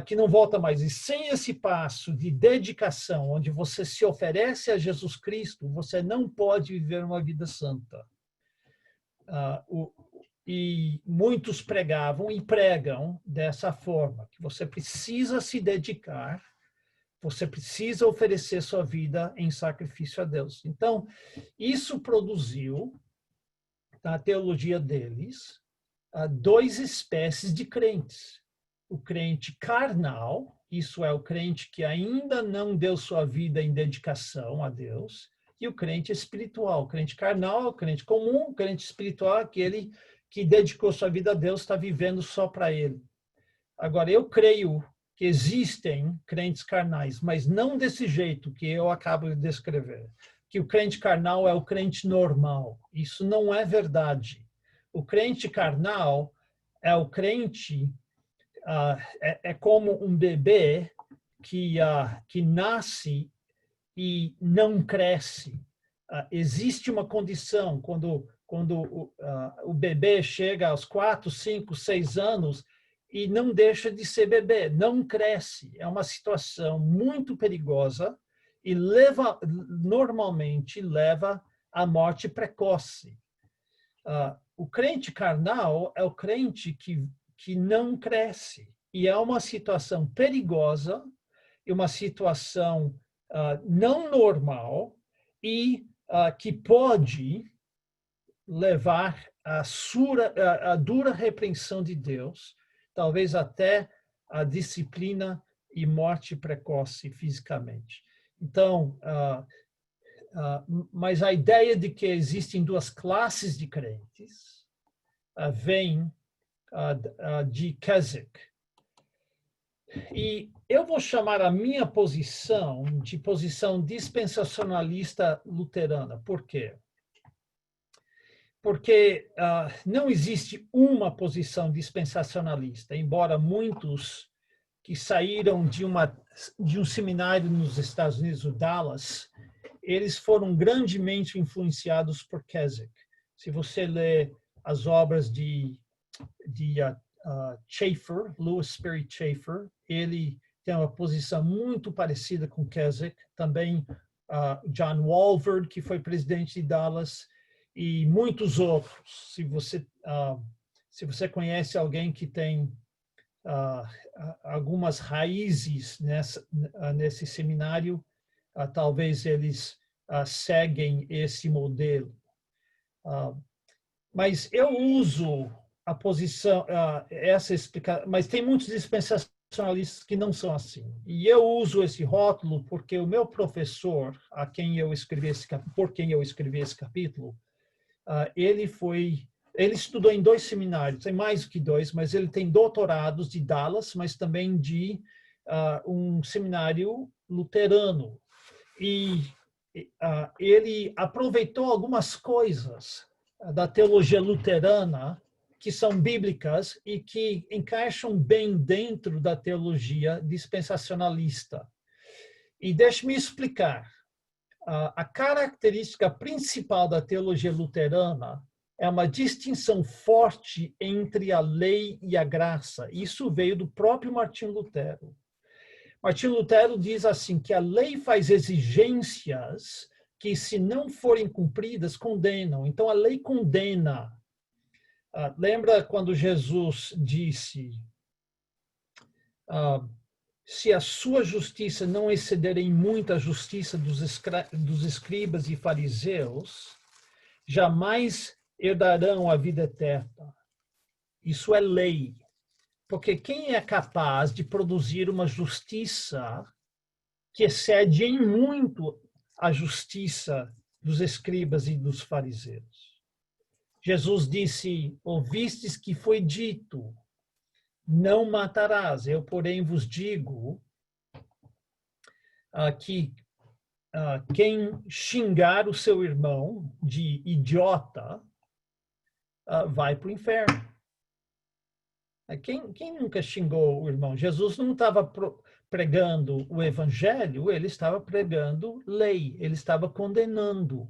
que não volta mais. E sem esse passo de dedicação, onde você se oferece a Jesus Cristo, você não pode viver uma vida santa. E muitos pregavam e pregam dessa forma, que você precisa se dedicar, você precisa oferecer sua vida em sacrifício a Deus. Então, isso produziu, na teologia deles, 2 espécies de crentes. O crente carnal, isso é o crente que ainda não deu sua vida em dedicação a Deus, e o crente espiritual. O crente carnal, o crente comum, o crente espiritual, aquele que dedicou sua vida a Deus, está vivendo só para ele. Agora, eu creio que existem crentes carnais, mas não desse jeito que eu acabo de descrever. Que o crente carnal é o crente normal. Isso não é verdade. O crente carnal é o crente, é como um bebê que nasce e não cresce. Existe uma condição, quando o bebê chega aos 4, 5, 6 anos e não deixa de ser bebê, não cresce. É uma situação muito perigosa e normalmente leva à morte precoce. O crente carnal é o crente que não cresce. E é uma situação perigosa, e uma situação não normal, e que pode levar à dura repreensão de Deus, talvez até a disciplina e morte precoce fisicamente. Então, mas a ideia de que existem duas classes de crentes vem de Keswick. E eu vou chamar a minha posição de posição dispensacionalista luterana. Por quê? Porque não existe uma posição dispensacionalista, embora muitos que saíram de um seminário nos Estados Unidos, o Dallas, eles foram grandemente influenciados por Keswick. Se você lê as obras de Chafer, Lewis Sperry Chafer, ele tem uma posição muito parecida com Keswick. Também John Walvoord, que foi presidente de Dallas, e muitos outros. Se você conhece alguém que tem algumas raízes nesse seminário, talvez eles seguem esse modelo. Mas eu uso a posição, essa explicação, mas tem muitos dispensacionalistas que não são assim. E eu uso esse rótulo porque o meu professor, por quem eu escrevi esse capítulo, ele estudou em 2 seminários, tem mais do que 2, mas ele tem doutorados de Dallas, mas também de um seminário luterano. E ele aproveitou algumas coisas da teologia luterana que são bíblicas e que encaixam bem dentro da teologia dispensacionalista. E deixe-me explicar. A característica principal da teologia luterana é uma distinção forte entre a lei e a graça. Isso veio do próprio Martinho Lutero. Martinho Lutero diz assim, que a lei faz exigências que, se não forem cumpridas, condenam. Então, a lei condena. Lembra quando Jesus disse, se a sua justiça não exceder em muito a justiça dos escribas e fariseus, jamais herdarão a vida eterna. Isso é lei. Porque quem é capaz de produzir uma justiça que excede em muito a justiça dos escribas e dos fariseus? Jesus disse, ouvistes que foi dito, não matarás. Eu, porém, vos digo que quem xingar o seu irmão de idiota vai para o inferno. Quem nunca xingou o irmão? Jesus não estava pregando o evangelho, ele estava pregando lei, ele estava condenando.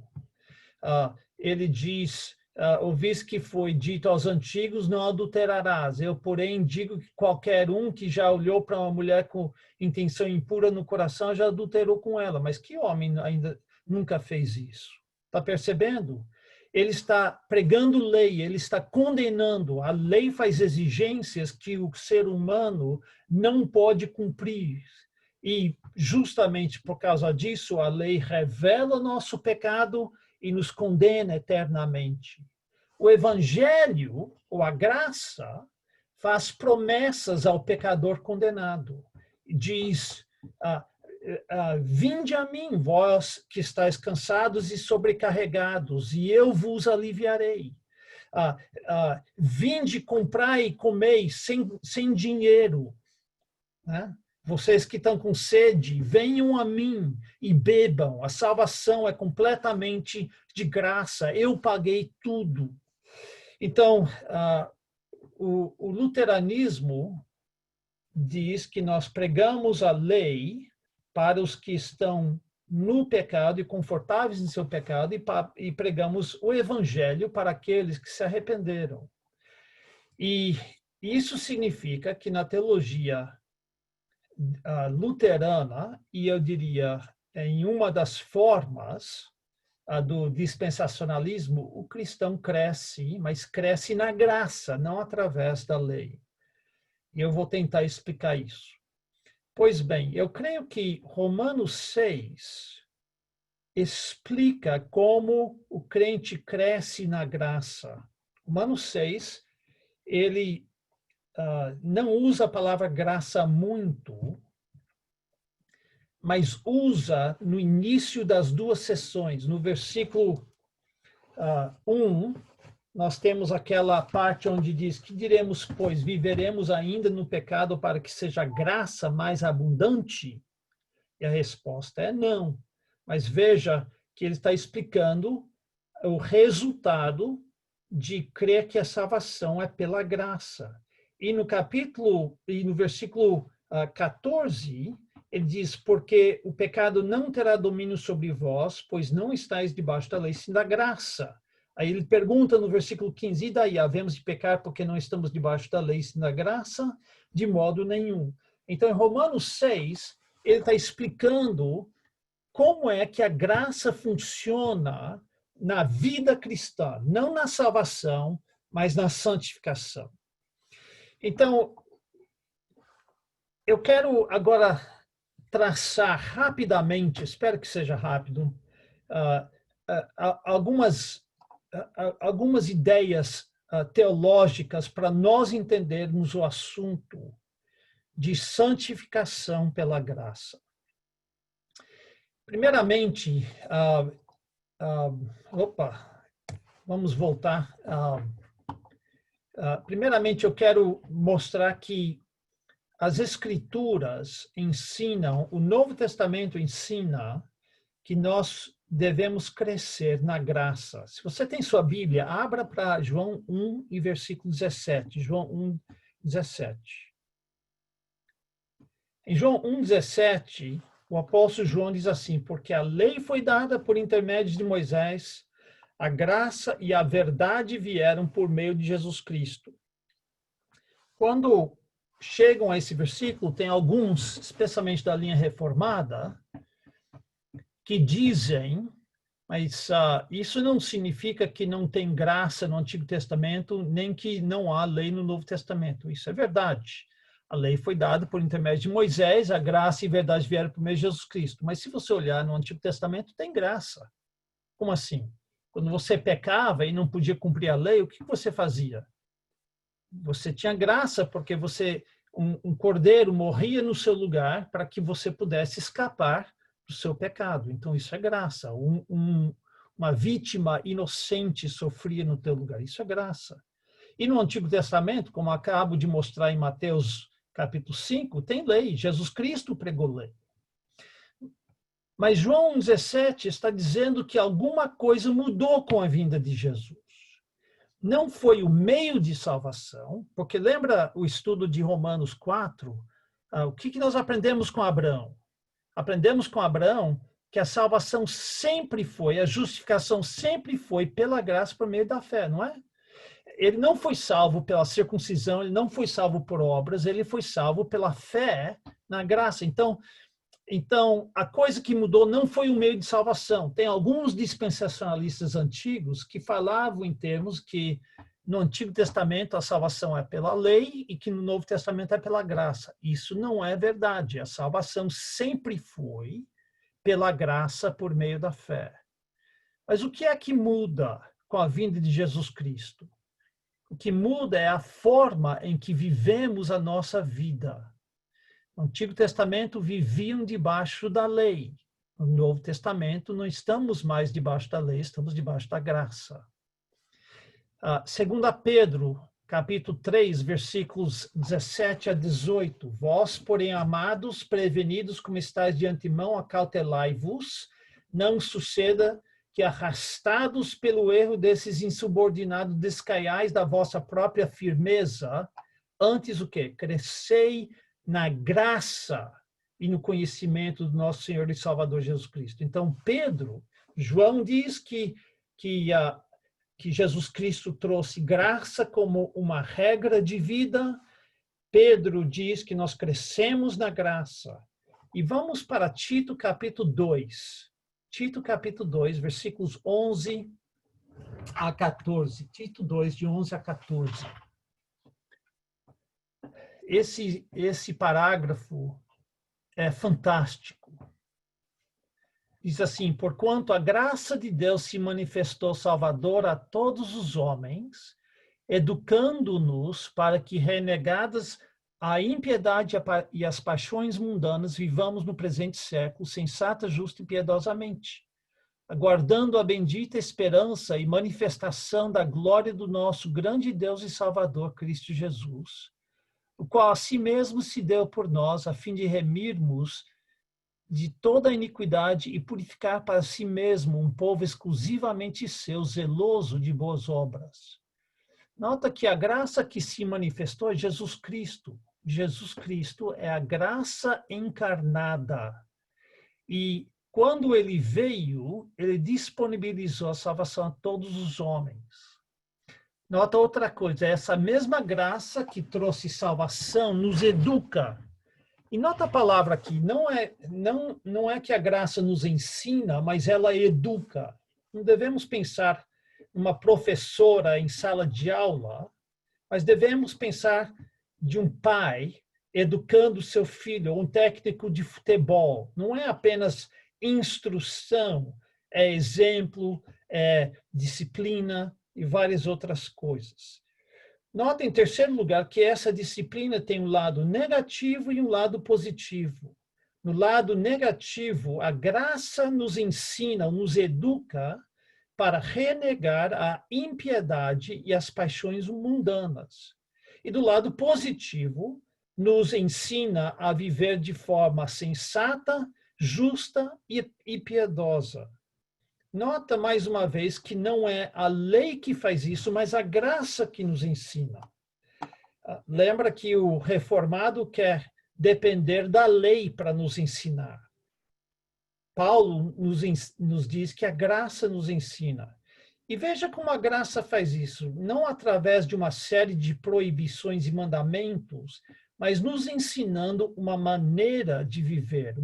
Ele diz, ouvis que foi dito aos antigos, não adulterarás. Eu, porém, digo que qualquer um que já olhou para uma mulher com intenção impura no coração já adulterou com ela. Mas que homem ainda nunca fez isso? Está percebendo? Ele está pregando lei, ele está condenando. A lei faz exigências que o ser humano não pode cumprir. E justamente por causa disso, a lei revela o nosso pecado e nos condena eternamente. O evangelho, ou a graça, faz promessas ao pecador condenado. Diz, vinde a mim, vós que estáis cansados e sobrecarregados, e eu vos aliviarei. Vinde, comprai e comei sem dinheiro, né? Vocês que estão com sede, venham a mim e bebam. A salvação é completamente de graça. Eu paguei tudo. Então, o luteranismo diz que nós pregamos a lei para os que estão no pecado e confortáveis em seu pecado e pregamos o evangelho para aqueles que se arrependeram. E isso significa que na teologia luterana, e eu diria em uma das formas do dispensacionalismo, o cristão cresce, mas cresce na graça, não através da lei. E eu vou tentar explicar isso. Pois bem, eu creio que Romanos 6 explica como o crente cresce na graça. Romanos 6, ele não usa a palavra graça muito, mas usa no início das duas sessões. No versículo 1, nós temos aquela parte onde diz: que diremos, pois, viveremos ainda no pecado para que seja graça mais abundante? E a resposta é não. Mas veja que ele está explicando o resultado de crer que a salvação é pela graça. E no versículo 14, ele diz: porque o pecado não terá domínio sobre vós, pois não estáis debaixo da lei, sim da graça. Aí ele pergunta no versículo 15, e daí, havemos de pecar porque não estamos debaixo da lei, sim da graça? De modo nenhum. Então, em Romanos 6, ele está explicando como é que a graça funciona na vida cristã, não na salvação, mas na santificação. Então, eu quero agora traçar rapidamente, espero que seja rápido, algumas ideias teológicas para nós entendermos o assunto de santificação pela graça. Primeiramente, vamos voltar. Primeiramente, eu quero mostrar que as Escrituras ensinam, o Novo Testamento ensina que nós devemos crescer na graça. Se você tem sua Bíblia, abra para João 1 e versículo 17. João 1, 17. Em João 1, 17, o apóstolo João diz assim: porque a lei foi dada por intermédio de Moisés, a graça e a verdade vieram por meio de Jesus Cristo. Quando chegam a esse versículo, tem alguns, especialmente da linha reformada, que dizem, mas isso não significa que não tem graça no Antigo Testamento, nem que não há lei no Novo Testamento. Isso é verdade. A lei foi dada por intermédio de Moisés, a graça e a verdade vieram por meio de Jesus Cristo. Mas se você olhar no Antigo Testamento, tem graça. Como assim? Quando você pecava e não podia cumprir a lei, o que você fazia? Você tinha graça porque um cordeiro morria no seu lugar para que você pudesse escapar do seu pecado. Então, isso é graça. Uma vítima inocente sofria no teu lugar. Isso é graça. E no Antigo Testamento, como acabo de mostrar em Mateus capítulo 5, tem lei. Jesus Cristo pregou lei. Mas João 17 está dizendo que alguma coisa mudou com a vinda de Jesus. Não foi o meio de salvação, porque lembra o estudo de Romanos 4? O que nós aprendemos com Abraão? Aprendemos com Abraão que a salvação sempre foi, a justificação sempre foi pela graça por meio da fé, não é? Ele não foi salvo pela circuncisão, ele não foi salvo por obras, ele foi salvo pela fé na graça. Então, a coisa que mudou não foi o meio de salvação. Tem alguns dispensacionalistas antigos que falavam em termos que no Antigo Testamento a salvação é pela lei e que no Novo Testamento é pela graça. Isso não é verdade. A salvação sempre foi pela graça por meio da fé. Mas o que é que muda com a vinda de Jesus Cristo? O que muda é a forma em que vivemos a nossa vida. No Antigo Testamento viviam debaixo da lei. No Novo Testamento não estamos mais debaixo da lei, estamos debaixo da graça. 2 Pedro, capítulo 3, versículos 17 a 18. Vós, porém, amados, prevenidos como estáis de antemão, acautelai-vos, não suceda que, arrastados pelo erro desses insubordinados, descaiais da vossa própria firmeza. Antes o quê? Crescei na graça e no conhecimento do nosso Senhor e Salvador Jesus Cristo. Então, João diz que Jesus Cristo trouxe graça como uma regra de vida. Pedro diz que nós crescemos na graça. E vamos para Tito, capítulo 2. Tito, capítulo 2, versículos 11 a 14. Tito 2, de 11 a 14. Esse parágrafo é fantástico. Diz assim: porquanto a graça de Deus se manifestou salvadora a todos os homens, educando-nos para que, renegadas a impiedade e as paixões mundanas, vivamos no presente século sensata, justa e piedosamente, aguardando a bendita esperança e manifestação da glória do nosso grande Deus e Salvador, Cristo Jesus, o qual a si mesmo se deu por nós, a fim de remirmos de toda a iniquidade e purificar para si mesmo um povo exclusivamente seu, zeloso de boas obras. Nota que a graça que se manifestou é Jesus Cristo. Jesus Cristo é a graça encarnada. E quando ele veio, ele disponibilizou a salvação a todos os homens. Nota outra coisa, essa mesma graça que trouxe salvação nos educa. E nota a palavra aqui, não é que a graça nos ensina, mas ela educa. Não devemos pensar numa professora em sala de aula, mas devemos pensar de um pai educando seu filho, um técnico de futebol. Não é apenas instrução, é exemplo, é disciplina e várias outras coisas. Nota, em terceiro lugar, que essa disciplina tem um lado negativo e um lado positivo. No lado negativo, a graça nos ensina, nos educa para renegar a impiedade e as paixões mundanas. E do lado positivo, nos ensina a viver de forma sensata, justa e piedosa. Nota mais uma vez que não é a lei que faz isso, mas a graça que nos ensina. Lembra que o reformado quer depender da lei para nos ensinar. Paulo nos diz que a graça nos ensina. E veja como a graça faz isso, não através de uma série de proibições e mandamentos, mas nos ensinando uma maneira de viver,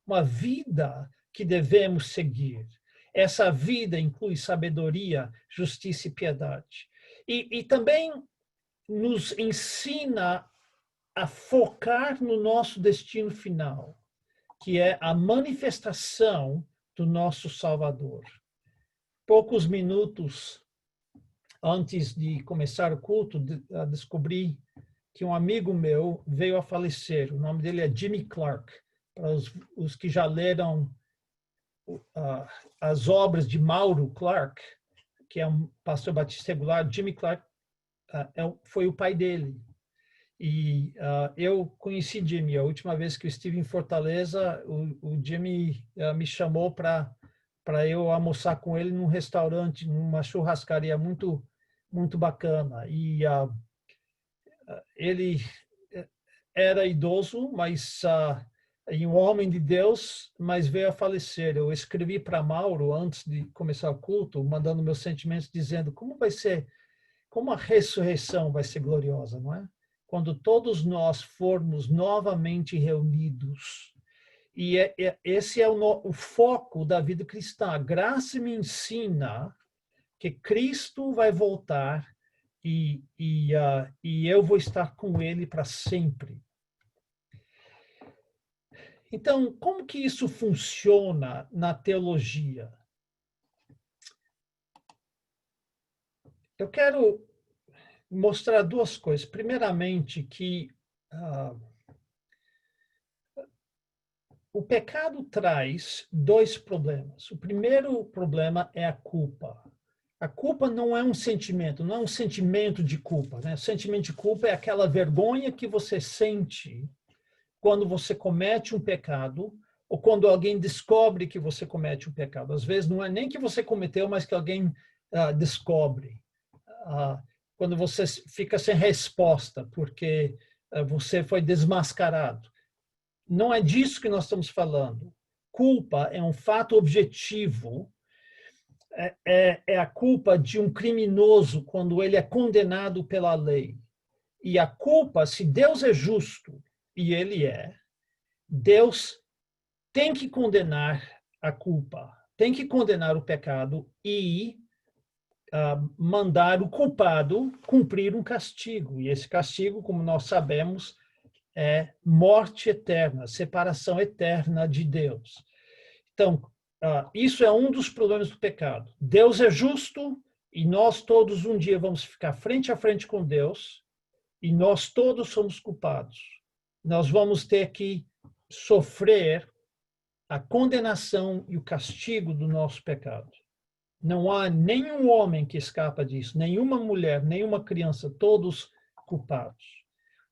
uma vida que devemos seguir. Essa vida inclui sabedoria, justiça e piedade. E também nos ensina a focar no nosso destino final, que é a manifestação do nosso Salvador. Poucos minutos antes de começar o culto, descobri que um amigo meu veio a falecer. O nome dele é Jimmy Clark. Para os que já leram as obras de Mauro Clark, que é um pastor batista regular, Jimmy Clark foi o pai dele. E eu conheci Jimmy. A última vez que eu estive em Fortaleza, o Jimmy me chamou para eu almoçar com ele num restaurante, numa churrascaria muito, muito bacana. E ele era idoso, mas um homem de Deus, mas veio a falecer. Eu escrevi para Mauro antes de começar o culto, mandando meus sentimentos, dizendo como a ressurreição vai ser gloriosa, não é? Quando todos nós formos novamente reunidos. E esse é o foco da vida cristã. A graça me ensina que Cristo vai voltar e eu vou estar com ele para sempre. Então, como que isso funciona na teologia? Eu quero mostrar duas coisas. Primeiramente, que o pecado traz dois problemas. O primeiro problema é a culpa. A culpa não é um sentimento, não é um sentimento de culpa, né? O sentimento de culpa é aquela vergonha que você sente quando você comete um pecado ou quando alguém descobre que você comete um pecado. Às vezes não é nem que você cometeu, mas que alguém descobre. Quando você fica sem resposta porque você foi desmascarado. Não é disso que nós estamos falando. Culpa é um fato objetivo. É a culpa de um criminoso quando ele é condenado pela lei. E a culpa, se Deus é justo, e ele é, Deus tem que condenar a culpa, tem que condenar o pecado e mandar o culpado cumprir um castigo. E esse castigo, como nós sabemos, é morte eterna, separação eterna de Deus. Então, isso é um dos problemas do pecado. Deus é justo e nós todos um dia vamos ficar frente a frente com Deus e nós todos somos culpados. Nós vamos ter que sofrer a condenação e o castigo do nosso pecado. Não há nenhum homem que escapa disso, nenhuma mulher, nenhuma criança, todos culpados.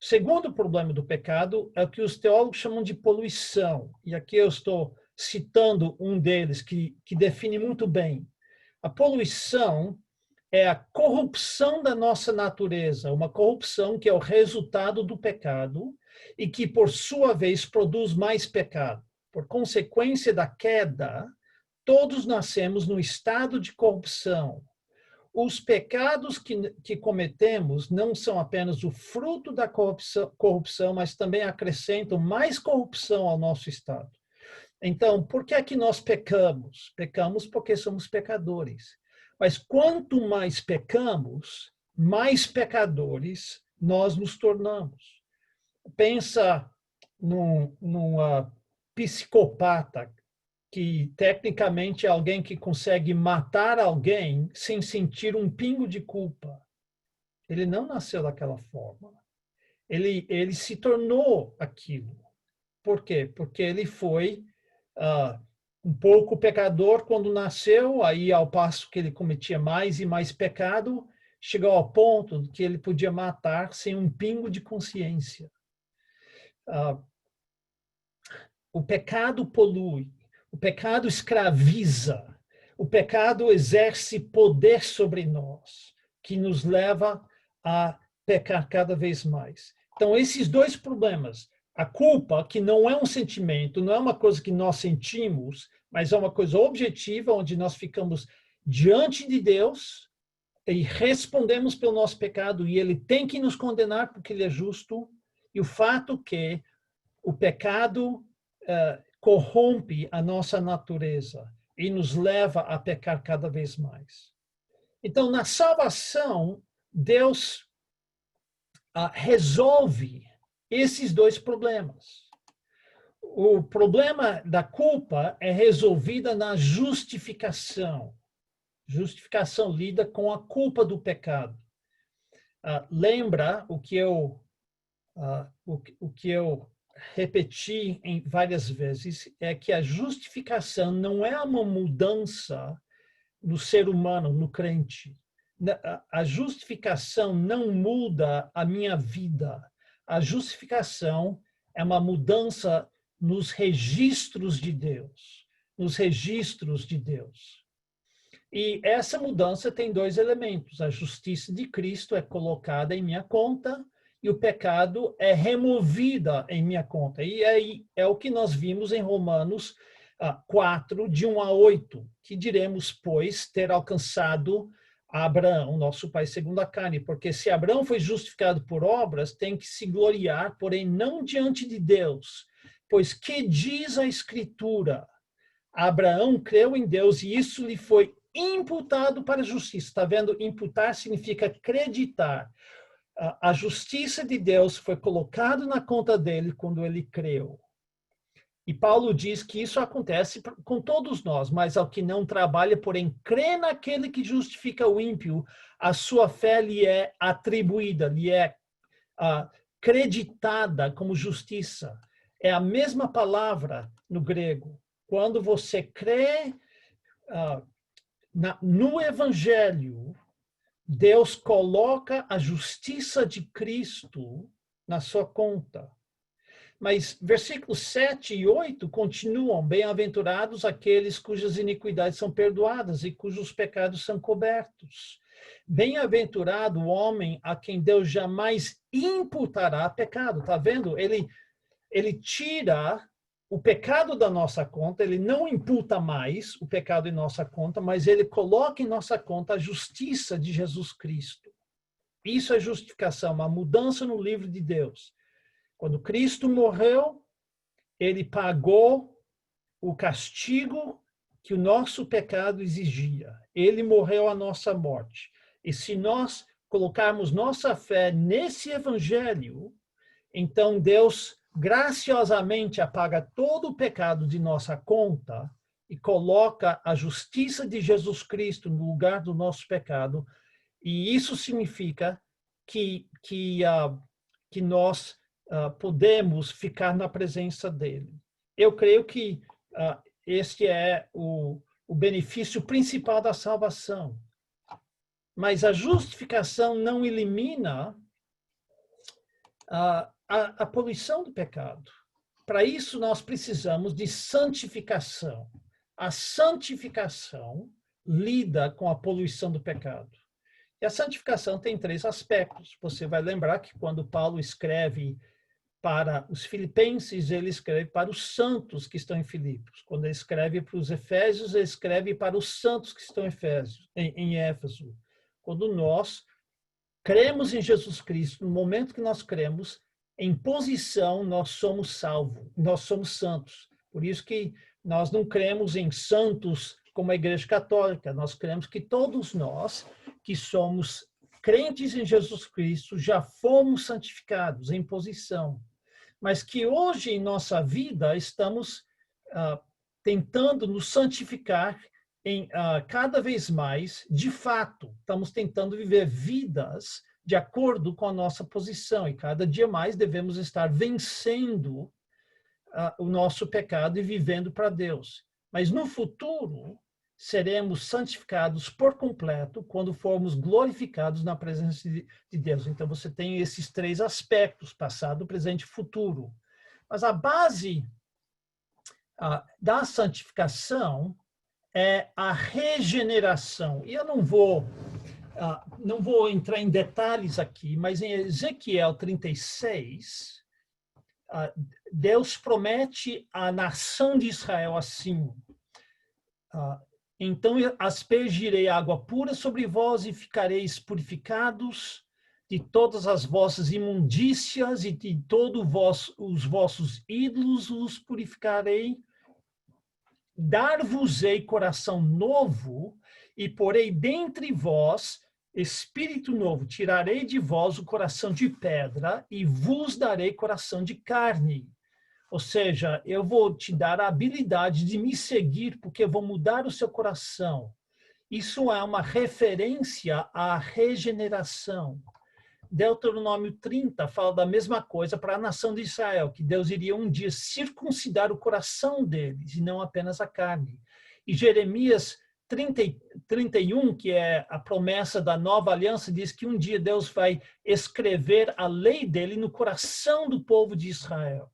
O segundo problema do pecado é o que os teólogos chamam de poluição. E aqui eu estou citando um deles que define muito bem. A poluição é a corrupção da nossa natureza, uma corrupção que é o resultado do pecado e que, por sua vez, produz mais pecado. Por consequência da queda, todos nascemos no estado de corrupção. Os pecados que cometemos não são apenas o fruto da corrupção, mas também acrescentam mais corrupção ao nosso estado. Então, por que é que nós pecamos? Pecamos porque somos pecadores. Mas quanto mais pecamos, mais pecadores nós nos tornamos. Pensa num psicopata que tecnicamente é alguém que consegue matar alguém sem sentir um pingo de culpa. Ele não nasceu daquela forma. Ele se tornou aquilo. Por quê? Porque ele foi um pouco pecador quando nasceu, aí ao passo que ele cometia mais e mais pecado, chegou ao ponto que ele podia matar sem um pingo de consciência. O pecado polui. O pecado escraviza, o pecado exerce poder sobre nós, que nos leva a pecar cada vez mais. Então, esses dois problemas, a culpa, que não é um sentimento, não é uma coisa que nós sentimos, mas é uma coisa objetiva, onde nós ficamos diante de Deus e respondemos pelo nosso pecado, e Ele tem que nos condenar porque Ele é justo, e o fato que o pecado corrompe a nossa natureza e nos leva a pecar cada vez mais. Então, na salvação, Deus resolve esses dois problemas. O problema da culpa é resolvida na justificação. Justificação lida com a culpa do pecado. Lembra o que eu repeti várias vezes, é que a justificação não é uma mudança no ser humano, no crente. A justificação não muda a minha vida. A justificação é uma mudança nos registros de Deus. Nos registros de Deus. E essa mudança tem dois elementos. A justiça de Cristo é colocada em minha conta e o pecado é removida em minha conta. E aí é o que nós vimos em Romanos 4, de 1 a 8, que diremos, pois, ter alcançado Abraão, nosso pai segundo a carne, porque se Abraão foi justificado por obras, tem que se gloriar, porém não diante de Deus, pois que diz a Escritura? Abraão creu em Deus e isso lhe foi imputado para a justiça. Está vendo? Imputar significa acreditar. A justiça de Deus foi colocada na conta dele quando ele creu. E Paulo diz que isso acontece com todos nós, mas ao que não trabalha, porém crê naquele que justifica o ímpio, a sua fé lhe é atribuída, lhe é creditada como justiça. É a mesma palavra no grego. Quando você crê no Evangelho, Deus coloca a justiça de Cristo na sua conta. Mas versículos 7 e 8 continuam: bem-aventurados aqueles cujas iniquidades são perdoadas e cujos pecados são cobertos. Bem-aventurado o homem a quem Deus jamais imputará pecado. Está vendo? Ele tira o pecado da nossa conta, ele não imputa mais o pecado em nossa conta, mas ele coloca em nossa conta a justiça de Jesus Cristo. Isso é justificação, uma mudança no livro de Deus. Quando Cristo morreu, ele pagou o castigo que o nosso pecado exigia. Ele morreu a nossa morte. E se nós colocarmos nossa fé nesse evangelho, então Deus graciosamente apaga todo o pecado de nossa conta e coloca a justiça de Jesus Cristo no lugar do nosso pecado. E isso significa que nós podemos ficar na presença dele. Eu creio que este é o benefício principal da salvação. Mas a justificação não elimina a poluição do pecado. Para isso, nós precisamos de santificação. A santificação lida com a poluição do pecado. E a santificação tem 3 aspectos. Você vai lembrar que quando Paulo escreve para os filipenses, ele escreve para os santos que estão em Filipos. Quando ele escreve para os efésios, ele escreve para os santos que estão em Éfeso. Quando nós cremos em Jesus Cristo, no momento que nós cremos, em posição nós somos salvos, nós somos santos. Por isso que nós não cremos em santos como a Igreja Católica, nós cremos que todos nós que somos crentes em Jesus Cristo já fomos santificados em posição, mas que hoje em nossa vida estamos tentando nos santificar cada vez mais, de fato, estamos tentando viver vidas de acordo com a nossa posição, e cada dia mais devemos estar vencendo o nosso pecado e vivendo para Deus. Mas no futuro, seremos santificados por completo quando formos glorificados na presença de Deus. Então, você tem esses 3 aspectos, passado, presente e futuro. Mas a base da santificação é a regeneração. E eu não vou entrar em detalhes aqui, mas em Ezequiel 36, Deus promete à nação de Israel assim: então aspergirei água pura sobre vós e ficareis purificados de todas as vossas imundícias e de todos os vossos ídolos os purificarei. Dar-vos-ei coração novo e porei dentre vós espírito novo. Tirarei de vós o coração de pedra e vos darei coração de carne. Ou seja, eu vou te dar a habilidade de me seguir, porque eu vou mudar o seu coração. Isso é uma referência à regeneração. Deuteronômio 30 fala da mesma coisa para a nação de Israel, que Deus iria um dia circuncidar o coração deles, e não apenas a carne. E Jeremias 31, que é a promessa da nova aliança, diz que um dia Deus vai escrever a lei dele no coração do povo de Israel.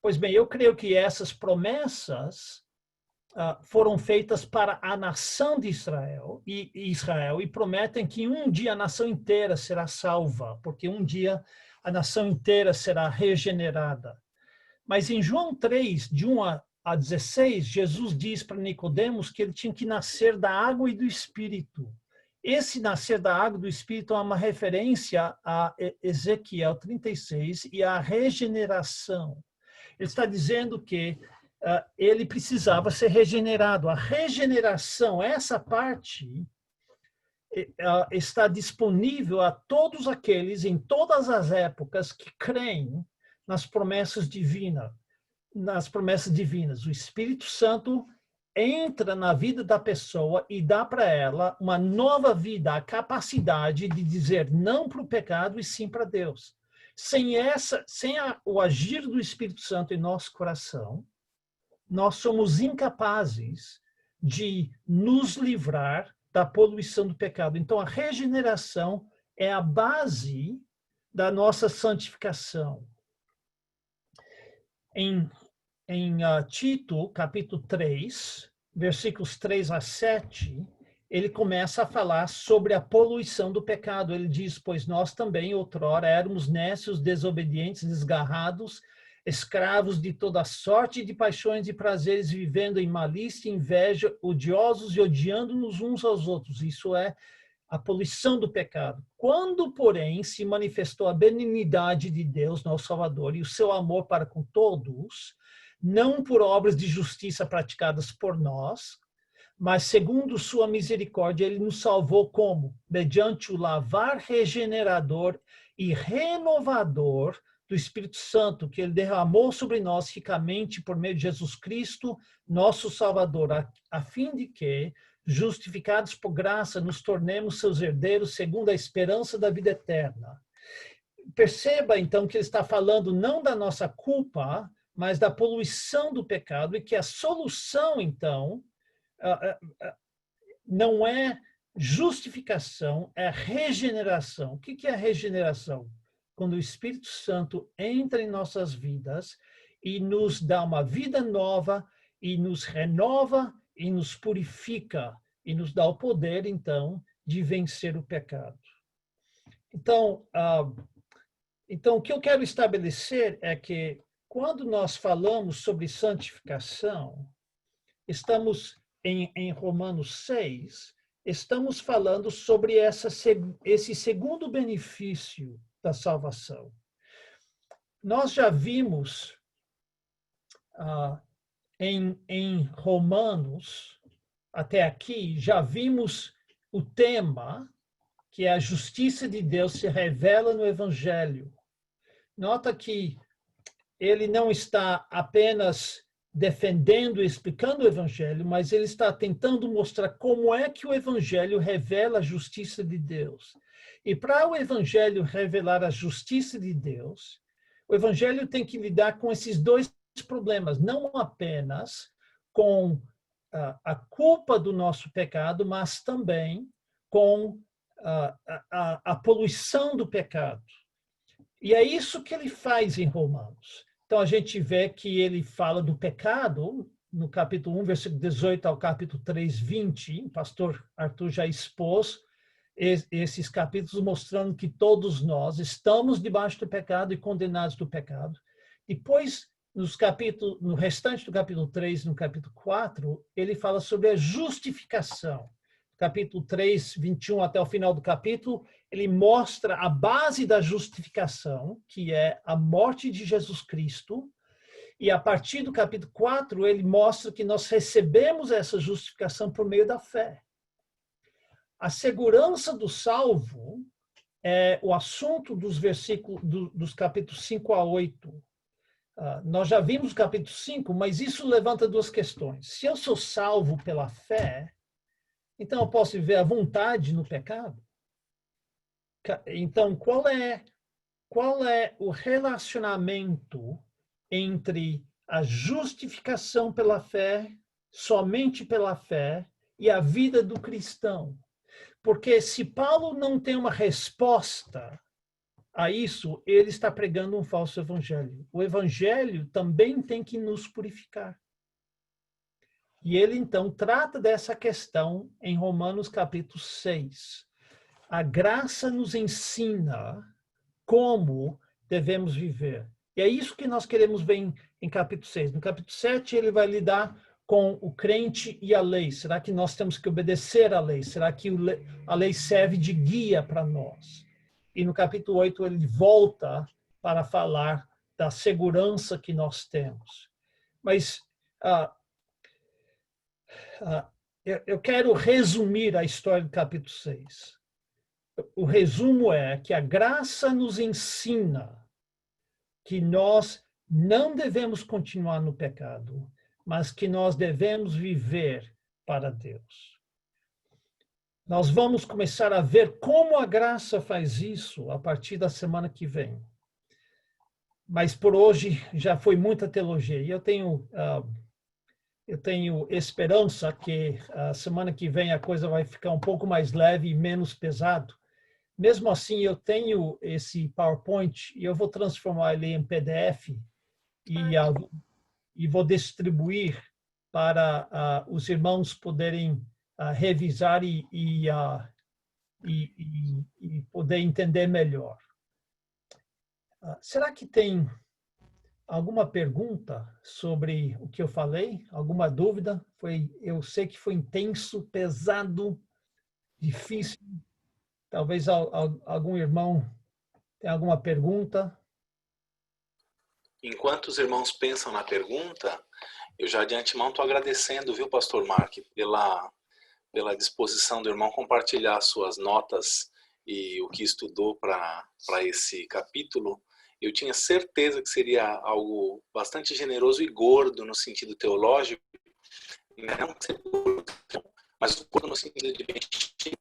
Pois bem, eu creio que essas promessas foram feitas para a nação de Israel e prometem que um dia a nação inteira será salva, porque um dia a nação inteira será regenerada. Mas em João 3, de 1 a 16, Jesus diz para Nicodemos que ele tinha que nascer da água e do Espírito. Esse nascer da água e do Espírito é uma referência a Ezequiel 36 e à regeneração. Ele está dizendo que ele precisava ser regenerado. A regeneração, essa parte, está disponível a todos aqueles, em todas as épocas, que creem nas promessas divinas. O Espírito Santo entra na vida da pessoa e dá para ela uma nova vida, a capacidade de dizer não para o pecado e sim para Deus. Sem o agir do Espírito Santo em nosso coração, nós somos incapazes de nos livrar da poluição do pecado. Então, a regeneração é a base da nossa santificação. Em Tito, capítulo 3, versículos 3 a 7, ele começa a falar sobre a poluição do pecado. Ele diz, pois nós também, outrora, éramos nécios, desobedientes, desgarrados, escravos de toda sorte de paixões e prazeres, vivendo em malícia, inveja, odiosos e odiando-nos uns aos outros. Isso é a poluição do pecado. Quando, porém, se manifestou a benignidade de Deus, nosso Salvador, e o seu amor para com todos, não por obras de justiça praticadas por nós, mas segundo sua misericórdia, ele nos salvou como? Mediante o lavar regenerador e renovador do Espírito Santo, que ele derramou sobre nós ricamente por meio de Jesus Cristo, nosso Salvador, a fim de que, justificados por graça, nos tornemos seus herdeiros segundo a esperança da vida eterna. Perceba, então, que ele está falando não da nossa culpa, mas da poluição do pecado, e que a solução, então, não é justificação, é regeneração. O que é regeneração? Quando o Espírito Santo entra em nossas vidas e nos dá uma vida nova, e nos renova, e nos purifica, e nos dá o poder, então, de vencer o pecado. Então, o que eu quero estabelecer é que, quando nós falamos sobre santificação, estamos em Romanos 6, estamos falando sobre esse segundo benefício da salvação. Nós já vimos em Romanos, até aqui, já vimos o tema, que é a justiça de Deus se revela no Evangelho. Nota que ele não está apenas defendendo e explicando o Evangelho, mas ele está tentando mostrar como é que o Evangelho revela a justiça de Deus. E para o Evangelho revelar a justiça de Deus, o Evangelho tem que lidar com esses dois problemas, não apenas com a culpa do nosso pecado, mas também com a poluição do pecado. E é isso que ele faz em Romanos. Então, a gente vê que ele fala do pecado, no capítulo 1, versículo 18 ao capítulo 3, 20. O pastor Arthur já expôs esses capítulos, mostrando que todos nós estamos debaixo do pecado e condenados do pecado. Depois, no restante do capítulo 3, no capítulo 4, ele fala sobre a justificação. Capítulo 3, 21 até o final do capítulo, ele mostra a base da justificação, que é a morte de Jesus Cristo. E a partir do capítulo 4, ele mostra que nós recebemos essa justificação por meio da fé. A segurança do salvo é o assunto dos versículos dos capítulos 5 a 8. Nós já vimos o capítulo 5, mas isso levanta duas questões. Se eu sou salvo pela fé, então eu posso viver à vontade no pecado? Então, qual é o relacionamento entre a justificação pela fé, somente pela fé, e a vida do cristão? Porque se Paulo não tem uma resposta a isso, ele está pregando um falso evangelho. O evangelho também tem que nos purificar. E ele, então, trata dessa questão em Romanos capítulo 6. A graça nos ensina como devemos viver. E é isso que nós queremos ver em capítulo 6. No capítulo 7, ele vai lidar com o crente e a lei. Será que nós temos que obedecer à lei? Será que a lei serve de guia para nós? E no capítulo 8, ele volta para falar da segurança que nós temos. Mas eu quero resumir a história do capítulo 6. O resumo é que a graça nos ensina que nós não devemos continuar no pecado, mas que nós devemos viver para Deus. Nós vamos começar a ver como a graça faz isso a partir da semana que vem. mas por hoje já foi muita teologia. E eu tenho esperança que a semana que vem a coisa vai ficar um pouco mais leve e menos pesado. Mesmo assim, eu tenho esse PowerPoint e eu vou transformar ele em PDF e vou distribuir para os irmãos poderem revisar e poder entender melhor. Será que tem alguma pergunta sobre o que eu falei? Alguma dúvida? Eu sei que foi intenso, pesado, difícil. Talvez algum irmão tenha alguma pergunta. Enquanto os irmãos pensam na pergunta, eu já de antemão estou agradecendo, viu, pastor Mark, pela disposição do irmão compartilhar suas notas e o que estudou para esse capítulo. Eu tinha certeza que seria algo bastante generoso e gordo no sentido teológico, não mas gordo no sentido de mexer.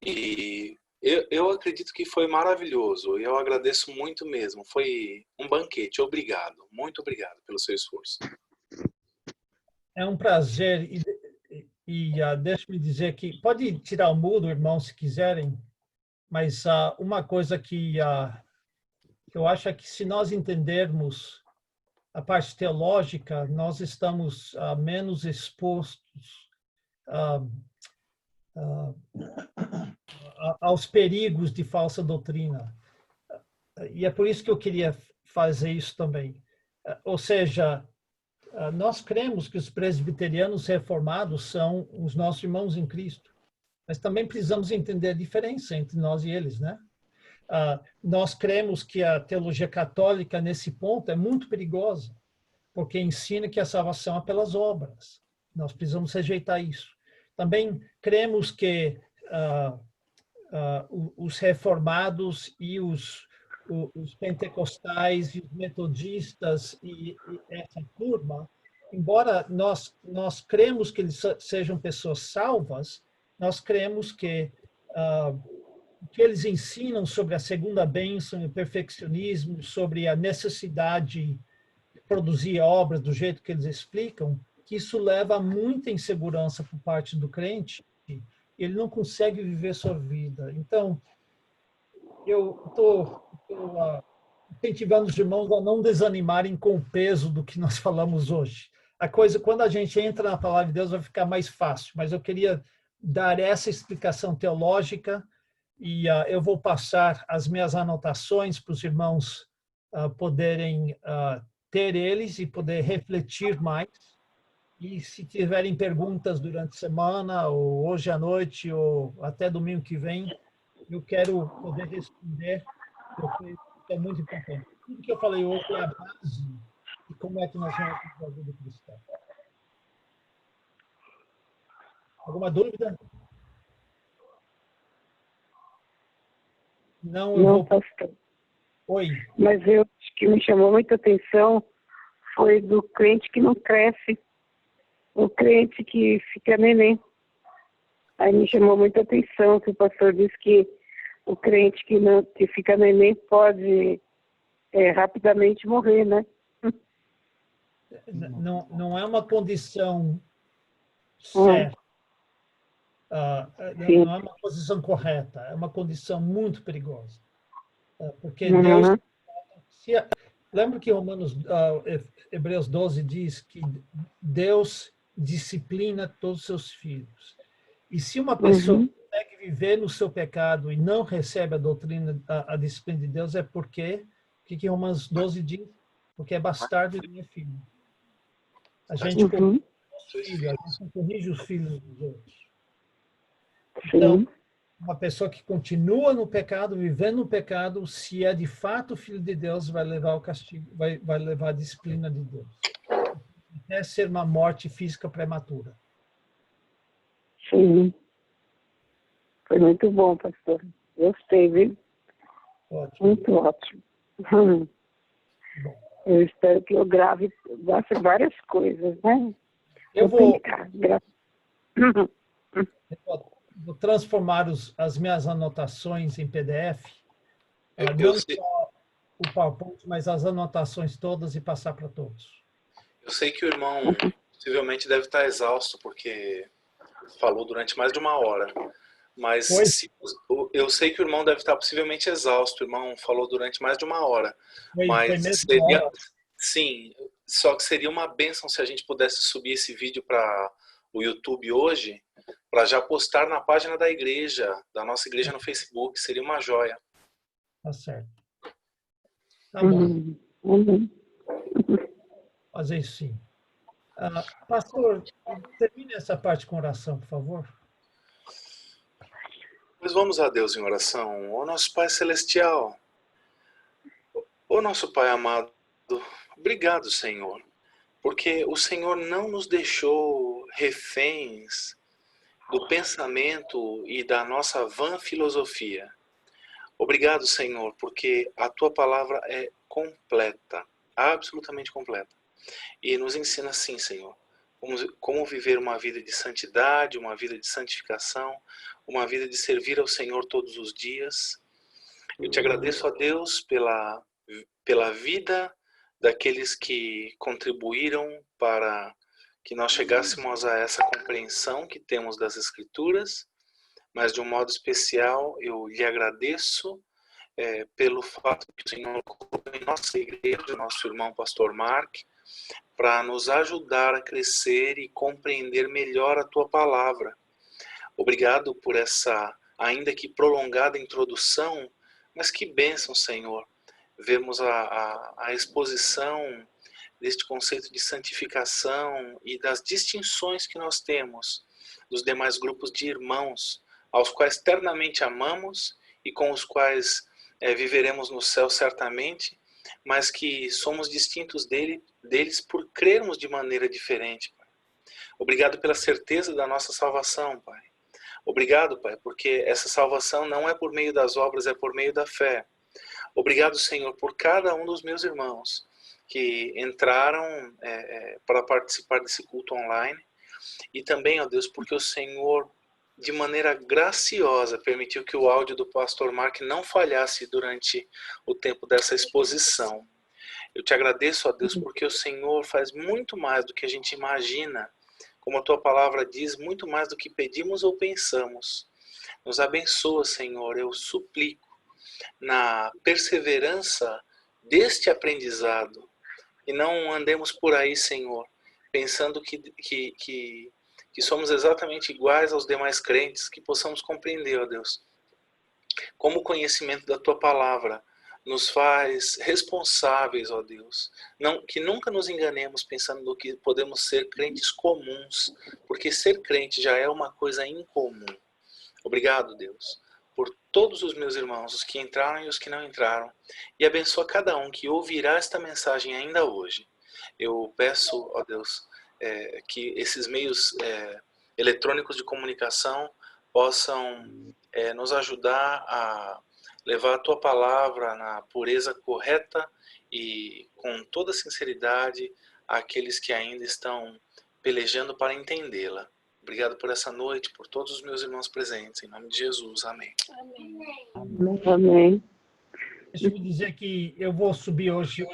E eu acredito que foi maravilhoso. Eu agradeço muito mesmo. Foi um banquete. Obrigado. Muito obrigado pelo seu esforço. É um prazer. Deixa-me dizer que pode tirar o mudo, irmão, se quiserem, mas uma coisa que eu acho é que se nós entendermos a parte teológica, nós estamos menos expostos aos perigos de falsa doutrina. E é por isso que eu queria fazer isso também. Ou seja, nós cremos que os presbiterianos reformados são os nossos irmãos em Cristo, mas também precisamos entender a diferença entre nós e eles, né? Nós cremos que a teologia católica, nesse ponto, é muito perigosa, porque ensina que a salvação é pelas obras. Nós precisamos rejeitar isso. Também cremos que os reformados e os pentecostais e os metodistas e essa turma, embora nós cremos que eles sejam pessoas salvas, nós cremos que o que eles ensinam sobre a segunda bênção, o perfeccionismo, sobre a necessidade de produzir obras do jeito que eles explicam, que isso leva a muita insegurança por parte do crente, ele não consegue viver sua vida. Então, eu estou incentivando os irmãos a não desanimarem com o peso do que nós falamos hoje. A coisa, quando a gente entra na palavra de Deus, vai ficar mais fácil, mas eu queria dar essa explicação teológica e eu vou passar as minhas anotações para os irmãos poderem ter eles e poder refletir mais. E se tiverem perguntas durante a semana, ou hoje à noite, ou até domingo que vem, eu quero poder responder, porque é muito importante. Tudo que eu falei hoje é a base de como é que nós vamos fazer a vida cristã. Alguma dúvida? Não, pastor. Oi. Mas acho que me chamou muita atenção foi do crente que não cresce, o crente que fica neném. Aí me chamou muita atenção que o pastor disse que o crente que fica neném pode rapidamente morrer, né? Não é uma condição certa. Não é uma posição correta, é uma condição muito perigosa. Porque Deus... Lembra que Hebreus 12 diz que Deus disciplina todos os seus filhos. E se uma pessoa consegue viver no seu pecado e não recebe a doutrina, a disciplina de Deus, é porque, o que Romanos 12 diz? Porque é bastardo e não é filho. A gente corrige os filhos, a gente não corrige os filhos dos outros. Então, uma pessoa que continua no pecado, vivendo no pecado, se é de fato filho de Deus, vai levar o castigo, vai levar a disciplina de Deus. Até ser uma morte física prematura. Sim. Foi muito bom, pastor. Gostei, viu? Ótimo. Muito ótimo. Eu espero que eu grave várias coisas, né? Eu vou transformar as minhas anotações em PDF. o PowerPoint, mas as anotações todas e passar para todos. Eu sei que o irmão possivelmente deve estar exausto, porque falou durante mais de uma hora. Mas eu sei que o irmão deve estar possivelmente exausto. O irmão falou durante mais de uma hora. Mas seria, sim, só que seria uma bênção se a gente pudesse subir esse vídeo para o YouTube hoje, para já postar na página da igreja, da nossa igreja no Facebook. Seria uma joia. Tá certo. Tá bom. Fazer isso sim. Pastor, termine essa parte com oração, por favor. Pois vamos a Deus em oração. Ó nosso Pai Celestial, ó nosso Pai amado, obrigado, Senhor, porque o Senhor não nos deixou reféns do pensamento e da nossa vã filosofia. Obrigado, Senhor, porque a Tua palavra é completa, absolutamente completa. E nos ensina assim, Senhor, como viver uma vida de santidade, uma vida de santificação, uma vida de servir ao Senhor todos os dias. Eu te agradeço, ó Deus, pela vida daqueles que contribuíram para que nós chegássemos a essa compreensão que temos das Escrituras, mas de um modo especial eu lhe agradeço pelo fato que o Senhor colocou em nossa igreja, nosso irmão pastor Mark, para nos ajudar a crescer e compreender melhor a Tua palavra. Obrigado por essa, ainda que prolongada introdução, mas que bênção, Senhor, vermos a exposição deste conceito de santificação e das distinções que nós temos dos demais grupos de irmãos, aos quais eternamente amamos e com os quais viveremos no céu certamente, mas que somos distintos deles por crermos de maneira diferente, Pai. Obrigado pela certeza da nossa salvação, Pai. Obrigado, Pai, porque essa salvação não é por meio das obras, é por meio da fé. Obrigado, Senhor, por cada um dos meus irmãos que entraram para participar desse culto online. E também, ó Deus, porque o Senhor, de maneira graciosa, permitiu que o áudio do pastor Mark não falhasse durante o tempo dessa exposição. Eu te agradeço, ó Deus, porque o Senhor faz muito mais do que a gente imagina. Como a Tua palavra diz, muito mais do que pedimos ou pensamos. Nos abençoa, Senhor, eu suplico, na perseverança deste aprendizado. E não andemos por aí, Senhor, pensando que somos exatamente iguais aos demais crentes, que possamos compreender, ó Deus, como o conhecimento da Tua palavra nos faz responsáveis, ó Deus. Que nunca nos enganemos pensando que podemos ser crentes comuns, porque ser crente já é uma coisa incomum. Obrigado, Deus, por todos os meus irmãos, os que entraram e os que não entraram, e abençoa cada um que ouvirá esta mensagem ainda hoje. Eu peço, ó Deus, que esses meios eletrônicos de comunicação possam nos ajudar a levar a Tua palavra na pureza correta e com toda sinceridade àqueles que ainda estão pelejando para entendê-la. Obrigado por essa noite, por todos os meus irmãos presentes. Em nome de Jesus. Amém. Amém. Deixa eu dizer que eu vou subir hoje